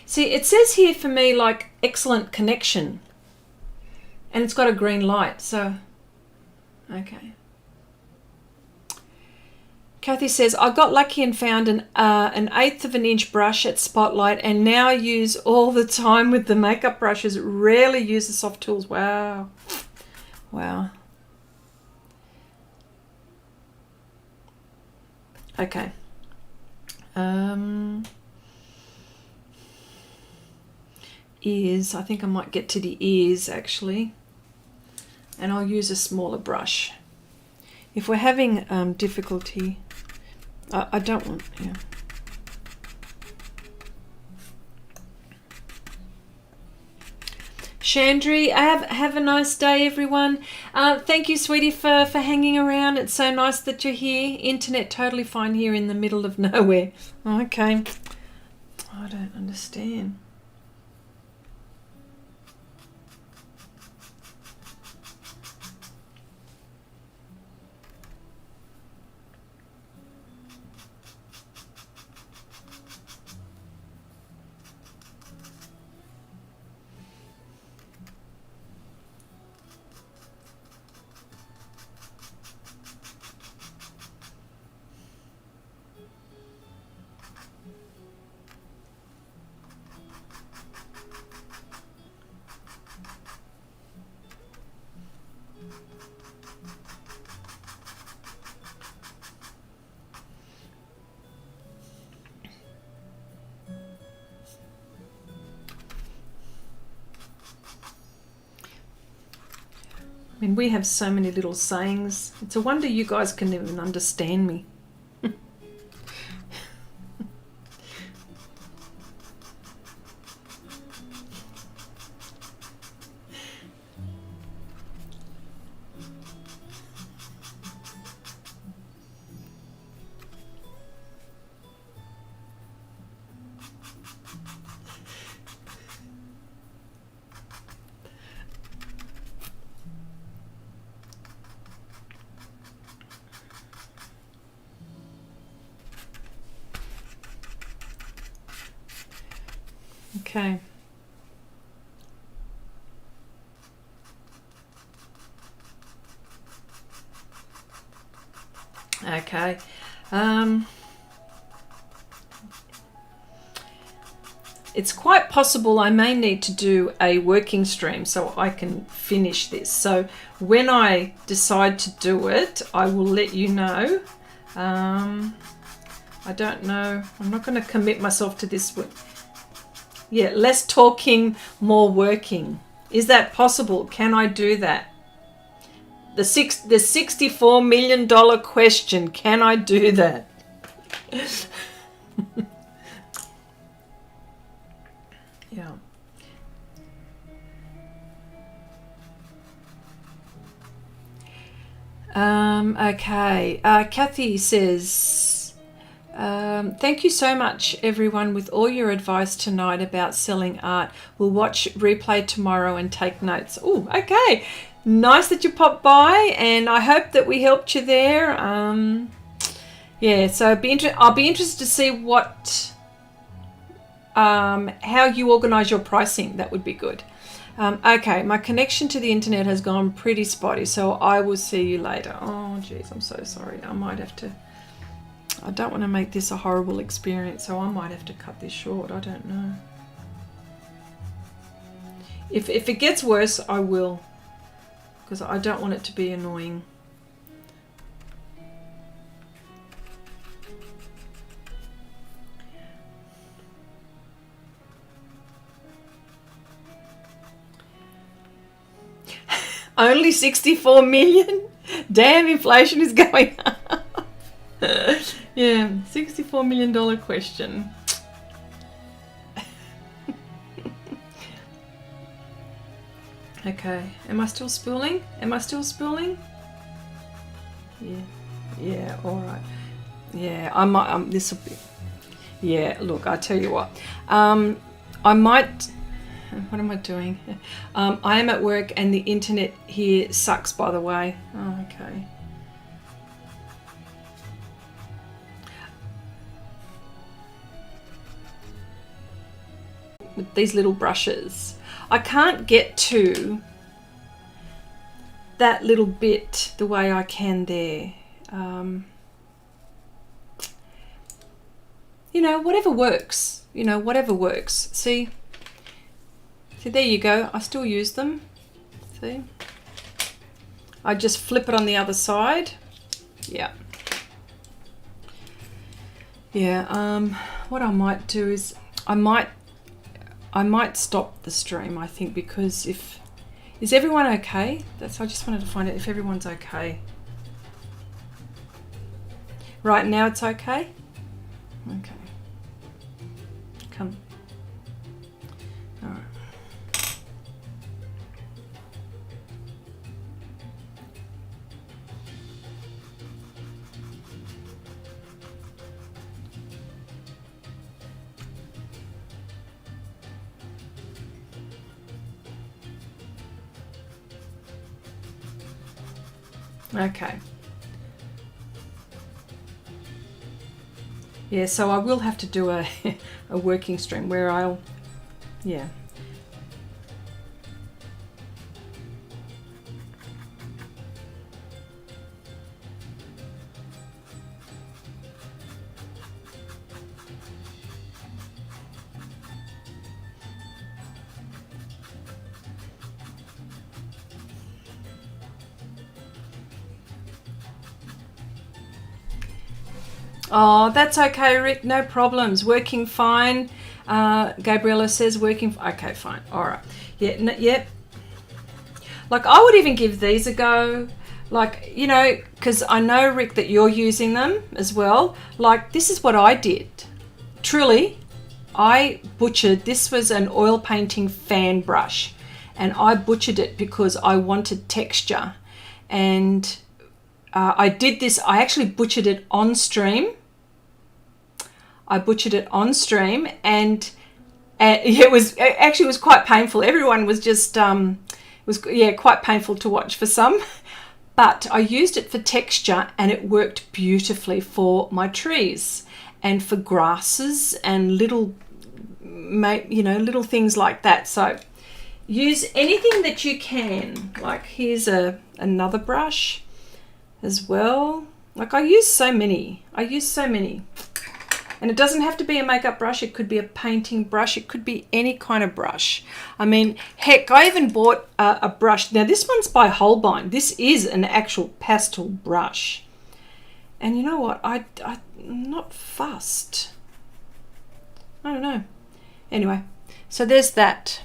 See, it says here for me like excellent connection, and it's got a green light, so okay. Kathy says, I got lucky and found an 1/8 of an inch brush at Spotlight and now use all the time with the makeup brushes. Rarely use the soft tools. Wow. Wow. Okay. Ears. I think I might get to the ears actually. And I'll use a smaller brush. If we're having difficulty, I don't want, yeah. Chandri, have a nice day, everyone. Thank you, sweetie, for hanging around. It's so nice that you're here. Internet totally fine here in the middle of nowhere. Okay. I don't understand. I mean, we have so many little sayings. It's a wonder you guys can even understand me. Okay. Okay. It's quite possible I may need to do a working stream so I can finish this. So when I decide to do it, I will let you know. I don't know. I'm not going to commit myself to this. Yeah, less talking, more working. Is that possible? Can I do that? The $64 million question. Can I do that? Yeah. Okay. Kathy says, Thank you so much, everyone, with all your advice tonight about selling art. We'll watch replay tomorrow and take notes. Oh, okay. Nice that you popped by, and I hope that we helped you there. Yeah, so I'll be interested to see what, how you organise your pricing. That would be good. Okay, my connection to the internet has gone pretty spotty, so I will see you later. Oh, geez, I'm so sorry. I might have to. I don't want to make this a horrible experience, so I might have to cut this short. I don't know. If it gets worse, I will, because I don't want it to be annoying. Only 64 million? Damn, inflation is going up. Yeah, $64 million question. Okay, am I still spooling? Am I still spooling? Yeah, all right. Yeah, I might, this will be, yeah, look, I tell you what, I might, what am I doing? I am at work and the internet here sucks, by the way. Oh, okay. With these little brushes, I can't get to that little bit the way I can there. You know, whatever works. You know, whatever works. See, there you go. I still use them. See, I just flip it on the other side. Yeah. Yeah. What I might do is I might stop the stream, I think, because is everyone okay? I just wanted to find out if everyone's okay. Right now it's okay? Okay. Come. All right. Okay. Yeah, so I will have to do a working stream where I'll, yeah. Oh, that's okay, Rick. No problems. Working fine. Gabriella says working. Okay, fine. All right. Yeah. Yep. Like, I would even give these a go. Like, you know, because I know, Rick, that you're using them as well. Like, this is what I did. Truly, I butchered. This was an oil painting fan brush, and I butchered it because I wanted texture. And I did this. I actually butchered it on stream. I butchered it on stream, and it was quite painful. Everyone was just quite painful to watch for some, but I used it for texture, and it worked beautifully for my trees and for grasses and little things like that. So use anything that you can. Like, here's another brush as well. Like, I use so many. And it doesn't have to be a makeup brush. It could be a painting brush. It could be any kind of brush. I mean, heck, I even bought a brush. Now, this one's by Holbein. This is an actual pastel brush. And you know what? I'm not fussed. I don't know. Anyway, so there's that.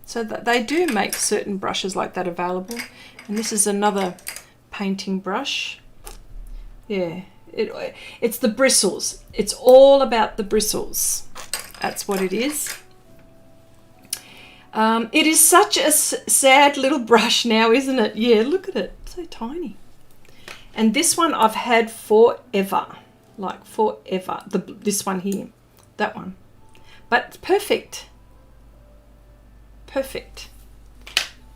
So that they do make certain brushes like that available. And this is another painting brush. Yeah. It's the bristles. It's all about the bristles. That's what it is. It is such a sad little brush now, isn't it? Yeah, look at it. It's so tiny. And this one I've had forever. like forever. This one here, that one. But it's perfect. Perfect.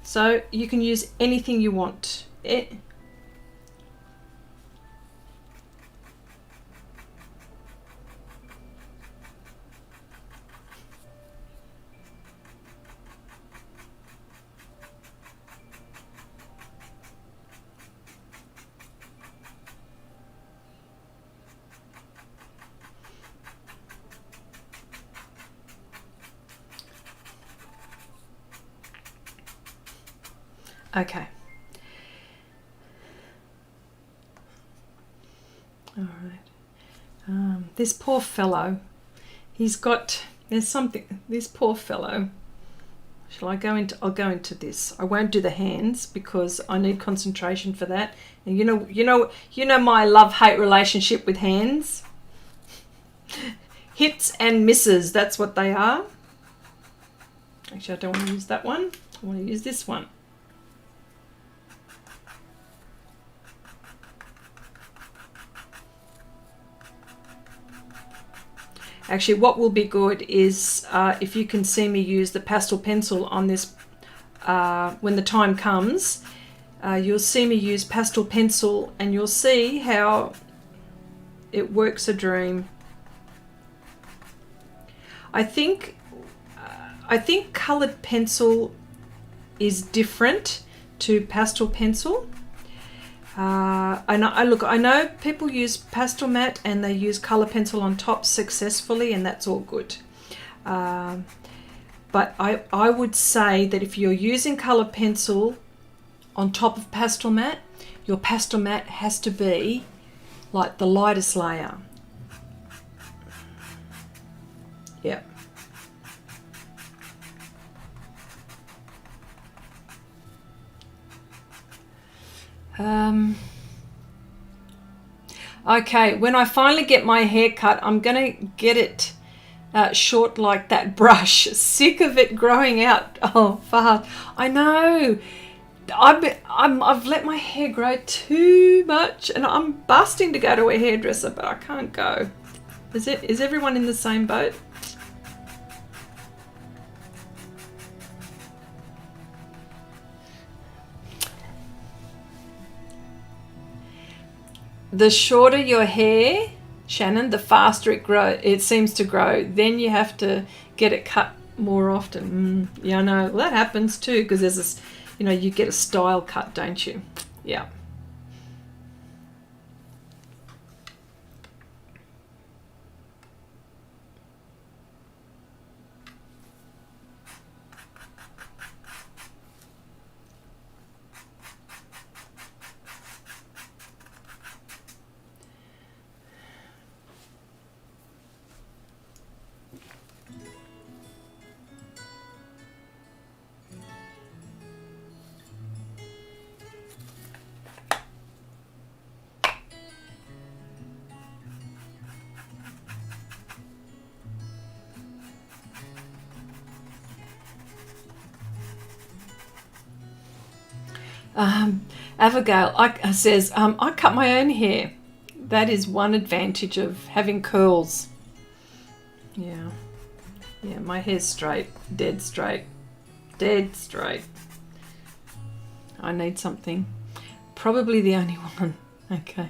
So you can use anything you want. Okay. All right. This poor fellow, there's something, this poor fellow, I'll go into this. I won't do the hands because I need concentration for that. And you know my love-hate relationship with hands. Hits and misses, that's what they are. Actually, I don't want to use that one. I want to use this one. Actually, what will be good is if you can see me use the pastel pencil on this when the time comes. You'll see me use pastel pencil and you'll see how it works a dream. I think coloured pencil is different to pastel pencil. I know people use Pastelmat and they use colour pencil on top successfully, and that's all good. But I would say that if you're using colour pencil on top of Pastelmat, your Pastelmat has to be like the lightest layer. Yep. Okay, when I finally get my hair cut, I'm gonna get it short like that brush. Sick of it growing out fast. I know. I've let my hair grow too much, and I'm busting to go to a hairdresser, but I can't go. Is everyone in the same boat? The shorter your hair, Shannon, the faster it seems to grow. Then you have to get it cut more often. Yeah, I know. Well, that happens too, because there's this, you get a style cut, don't you? Yeah. Abigail says, I cut my own hair. That is one advantage of having curls. Yeah. Yeah, my hair's straight. Dead straight. Dead straight. I need something. Probably the only one. Okay.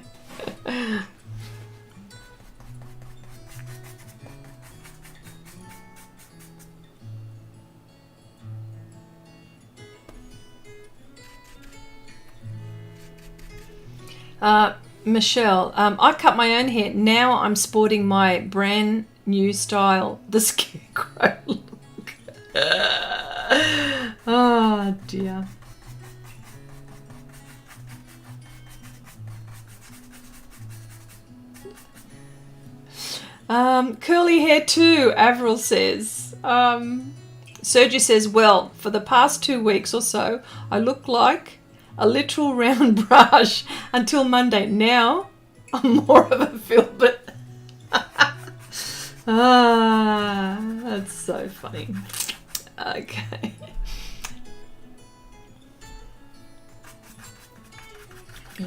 Michelle, I cut my own hair. Now I'm sporting my brand new style, the scarecrow look. Oh dear. Curly hair too, Avril says. Sergi says, well, for the past 2 weeks or so, I look like a literal round brush until Monday. Now I'm more of a filbert. That's so funny. Okay. Yeah.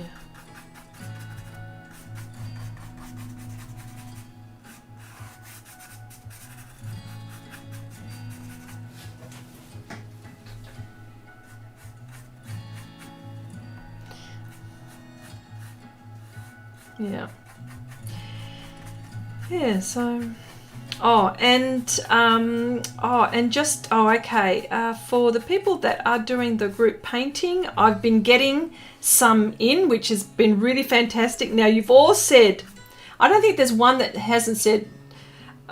Yeah. Yeah, so... okay. For the people that are doing the group painting, I've been getting some in, which has been really fantastic. Now, you've all said, I don't think there's one that hasn't said,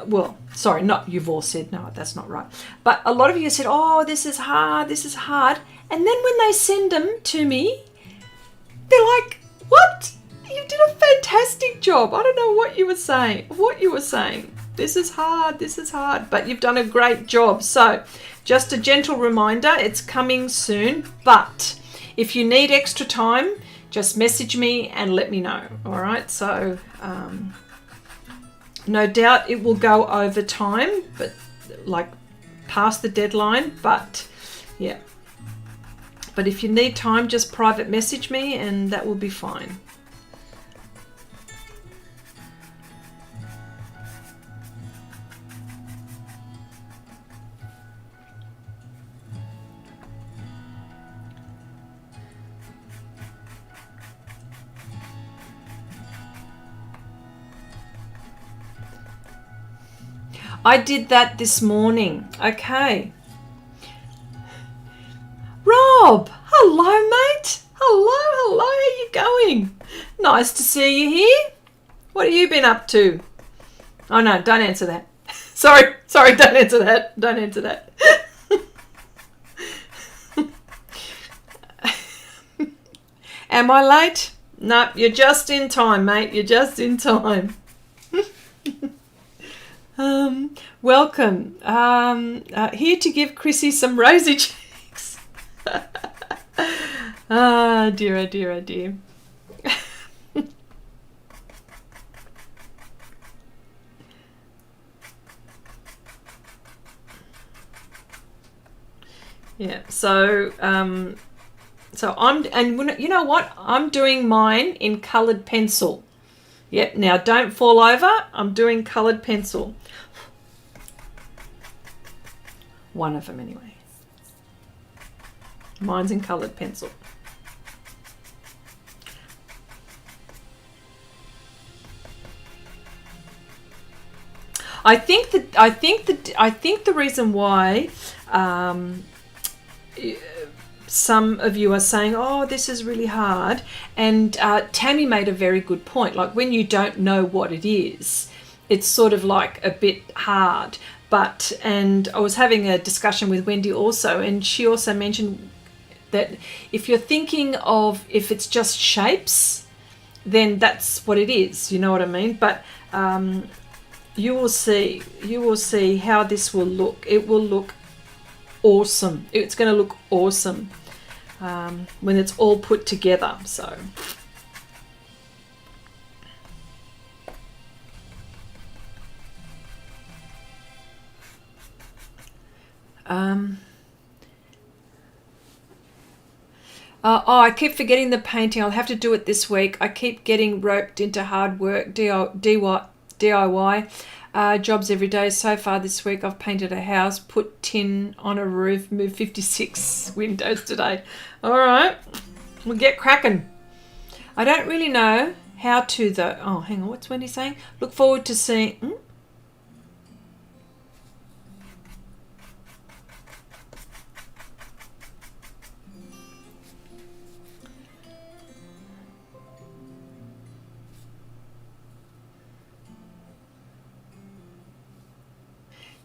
well, sorry, not you've all said, no, that's not right. But a lot of you said, oh, this is hard, this is hard. And then when they send them to me, they're like, what? You did a fantastic job. I don't know what you were saying. This is hard, but you've done a great job. So just a gentle reminder, it's coming soon. But if you need extra time, just message me and let me know. All right. So no doubt it will go over time, but like past the deadline. But yeah. But if you need time, just private message me and that will be fine. I did that this morning. Okay. Rob, hello, mate. Hello. How you going? Nice to see you here. What have you been up to? Oh, no, don't answer that. Sorry, don't answer that. Am I late? No, you're just in time, mate. You're just in time. Welcome. Here to give Chrissy some rosy cheeks. Ah, dear, oh dear, oh dear. Yeah, so I'm, and you know what? I'm doing mine in coloured pencil. Yep, now don't fall over. I'm doing coloured pencil. One of them anyway. Mine's in coloured pencil. I think the reason why some of you are saying, oh, this is really hard, and Tammy made a very good point. Like when you don't know what it is, it's sort of like a bit hard. And I was having a discussion with Wendy also, and she also mentioned that if you're thinking of if it's just shapes, then that's what it is. You know what I mean? But you will see how this will look. It will look awesome. It's going to look awesome when it's all put together. So. I keep forgetting the painting. I'll have to do it this week. I keep getting roped into hard work, DIY jobs every day. So far this week, I've painted a house, put tin on a roof, moved 56 windows today. All right, we'll get cracking. I don't really know how to though. Oh, hang on. What's Wendy saying? Look forward to seeing...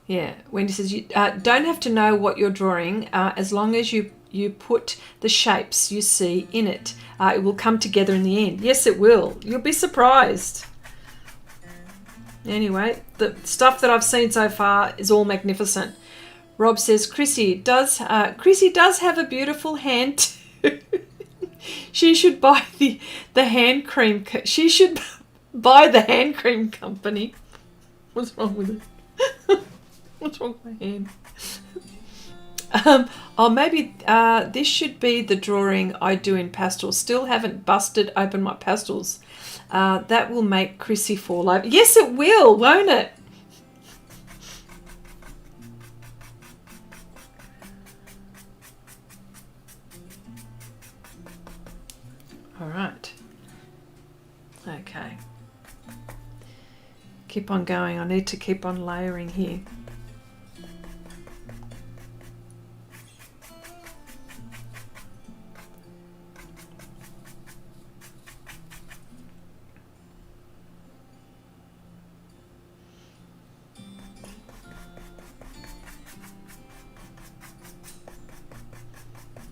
Yeah, Wendy says you don't have to know what you're drawing as long as you put the shapes you see in it. It will come together in the end. Yes, it will. You'll be surprised. Anyway, the stuff that I've seen so far is all magnificent. Rob says Chrissy does have a beautiful hand too. She should buy the hand cream. She should buy the hand cream company. What's wrong with it? What's wrong with my hand? Maybe this should be the drawing I do in pastels. Still haven't busted open my pastels. That will make Chrissy fall over. Yes, it will, won't it? All right. Okay. Keep on going. I need to keep on layering here.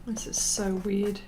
This is so weird.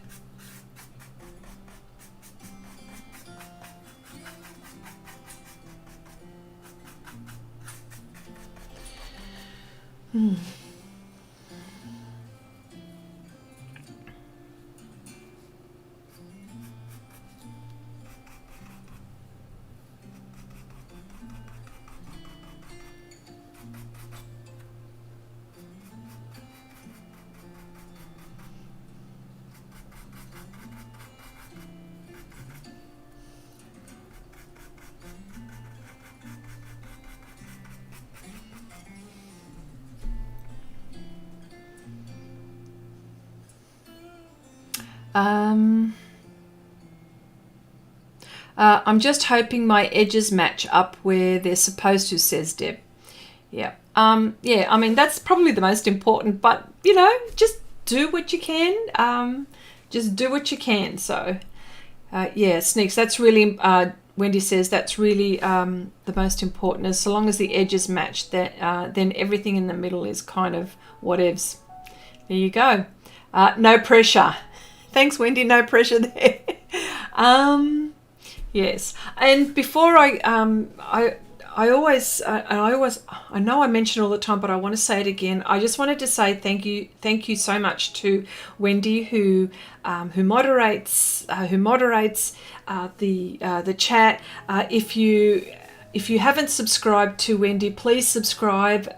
I'm just hoping my edges match up where they're supposed to, says Deb. Yeah. Yeah, I mean, that's probably the most important, but, you know, just do what you can. Just do what you can. So, yeah, Sneaks, that's really, Wendy says, that's really the most important. As so long as the edges match, that then everything in the middle is kind of whatevs. There you go. No pressure. Thanks, Wendy. No pressure there. Yes, and before I know I mention all the time, but I want to say it again. I just wanted to say thank you so much to Wendy who moderates the chat. If you haven't subscribed to Wendy, please subscribe.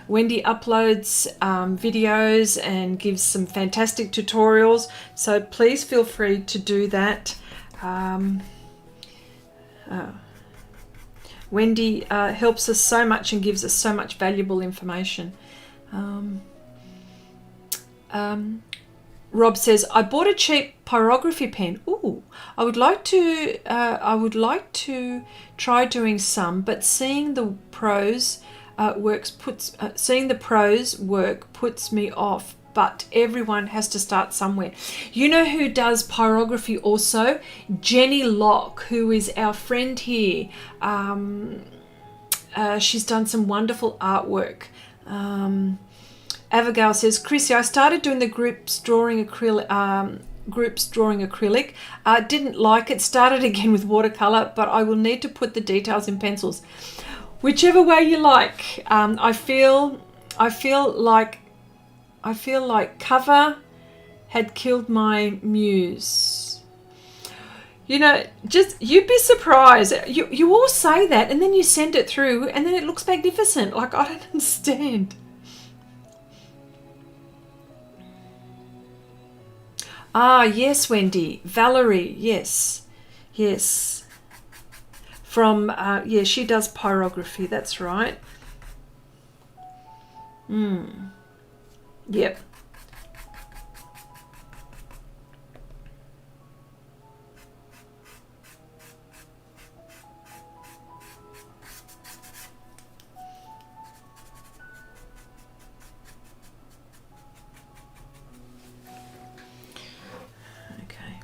Wendy uploads videos and gives some fantastic tutorials, so please feel free to do that. Wendy helps us so much and gives us so much valuable information. Rob says, I bought a cheap pyrography pen. Ooh, I would like to try doing some, but seeing the pros work puts me off. But everyone has to start somewhere. You know who does pyrography also? Jenny Locke, who is our friend here. She's done some wonderful artwork. Abigail says, Chrissy, I started doing the groups drawing acrylic. Didn't like it. Started again with watercolor, but I will need to put the details in pencils. Whichever way you like. I feel like cover had killed my muse. You know, just you'd be surprised. You all say that and then you send it through and then it looks magnificent. Like, I don't understand. Ah, yes, Wendy. Valerie, yes. Yes. From, yeah, she does pyrography. That's right. Yep. Okay.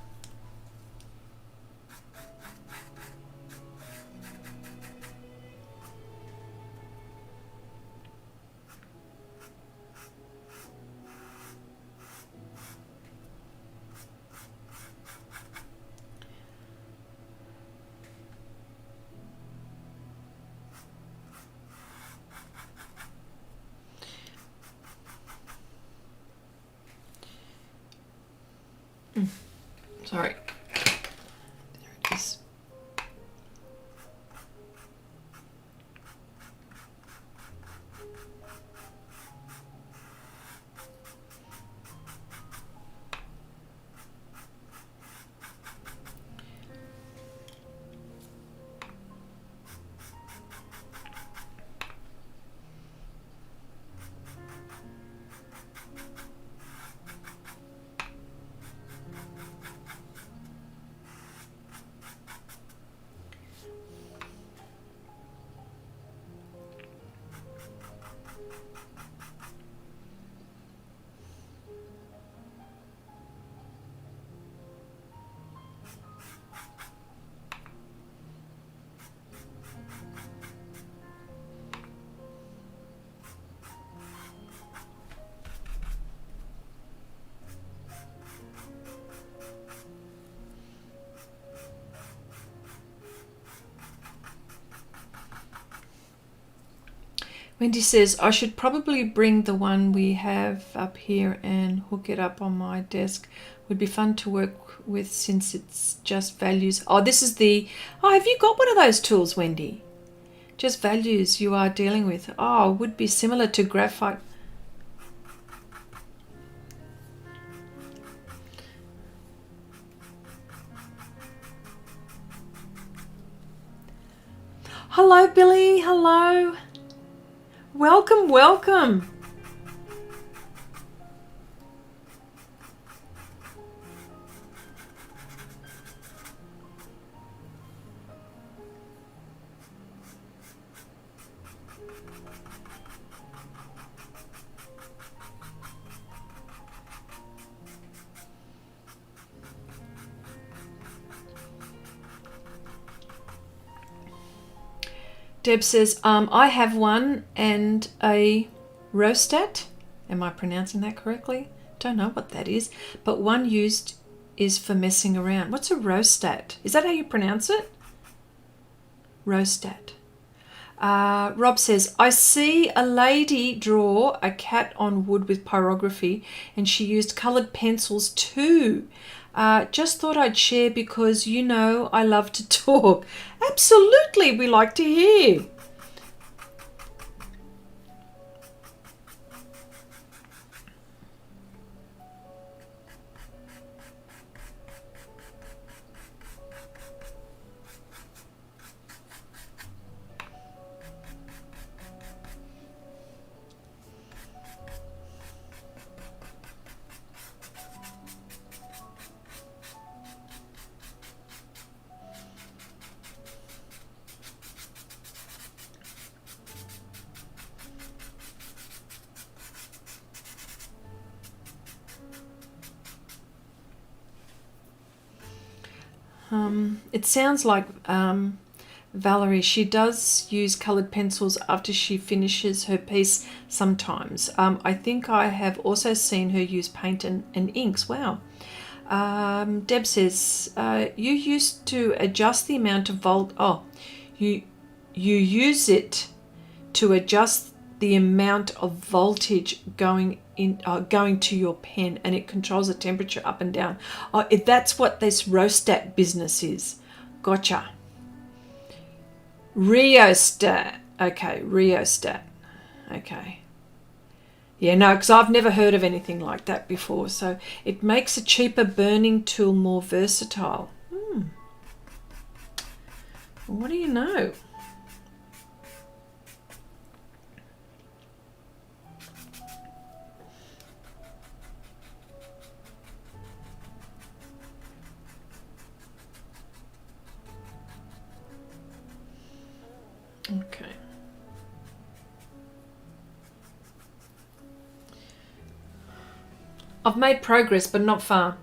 Sorry. There it is. Wendy says, I should probably bring the one we have up here and hook it up on my desk. Would be fun to work with since it's just values. Oh, this is the... Oh, have you got one of those tools, Wendy? Just values you are dealing with. Oh, would be similar to graphite. Hello, Billy. Hello. Welcome, welcome. Deb says, I have one and a Rostat. Am I pronouncing that correctly? Don't know what that is. But one used is for messing around. What's a Rostat? Is that how you pronounce it? Rostat. Rob says, I see a lady draw a cat on wood with pyrography and she used coloured pencils too. Just thought I'd share because you know I love to talk. Absolutely, we like to hear. It sounds like Valerie, she does use coloured pencils after she finishes her piece sometimes. I think I have also seen her use paint and inks. Wow. Deb says, you used to adjust the amount of you use it to adjust the amount of voltage going to your pen, and it controls the temperature up and down. That's what this Rostat business is. Gotcha. Rheostat. Okay, rheostat. Okay. Yeah, no, because I've never heard of anything like that before. So it makes a cheaper burning tool more versatile. What do you know? Okay. I've made progress, but not far.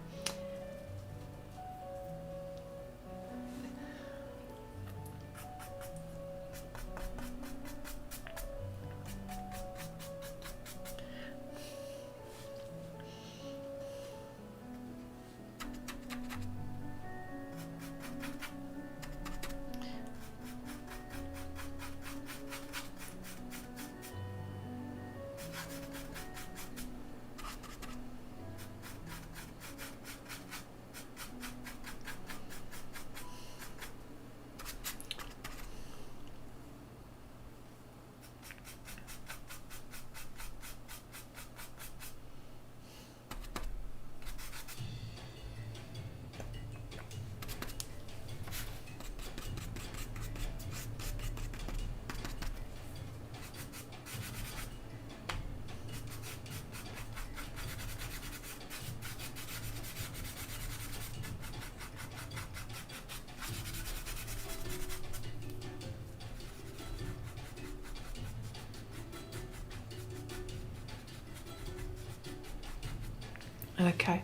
Okay.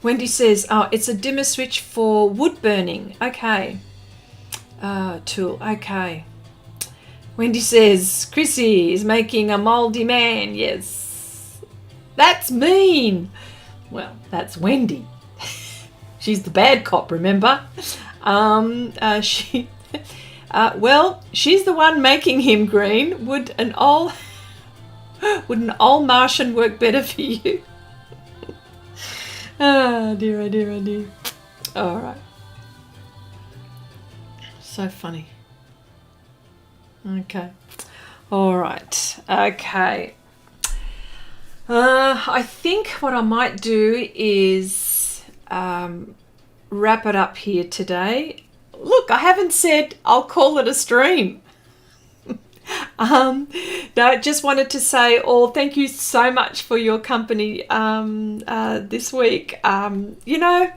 Wendy says, it's a dimmer switch for wood burning. Okay. Tool. Okay. Wendy says, Chrissy is making a mouldy man. Yes. That's mean. Well, that's Wendy. She's the bad cop, remember? Well, she's the one making him green. Would an old Martian work better for you? Oh dear, oh dear, oh dear. All right. So funny. Okay. All right. Okay. I think what I might do is wrap it up here today. Look, I haven't said I'll call it a stream. No, just wanted to say thank you so much for your company this week. You know,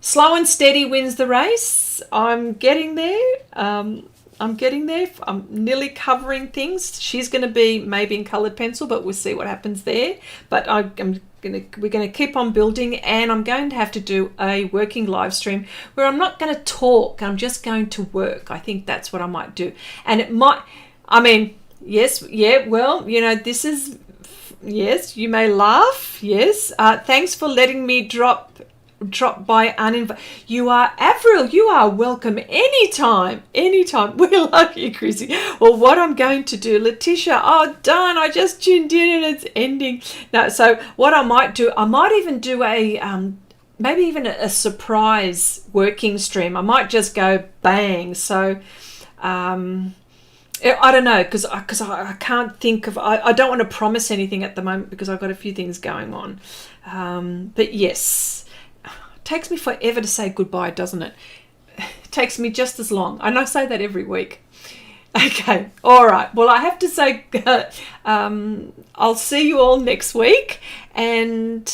slow and steady wins the race. I'm getting there. I'm getting there. I'm nearly covering things. She's going to be maybe in coloured pencil, but we'll see what happens there. But we're going to keep on building, and I'm going to have to do a working live stream where I'm not going to talk. I'm just going to work. I think that's what I might do. And it might, I mean, yes, yeah, well, you know, this is, yes, you may laugh. Yes. Thanks for letting me drop by uninvited. You are Avril. You are welcome anytime. Anytime. We love you, Chrissy. Well, what I'm going to do, Letitia. Oh, darn! I just tuned in and it's ending. No. So what I might do, I might even do a maybe even a surprise working stream. I might just go bang. So. I don't know because I can't think of. I don't want to promise anything at the moment because I've got a few things going on. But yes. Takes me forever to say goodbye, doesn't it? It takes me just as long, and I say that every week. Okay, all right. Well, I have to say I'll see you all next week, and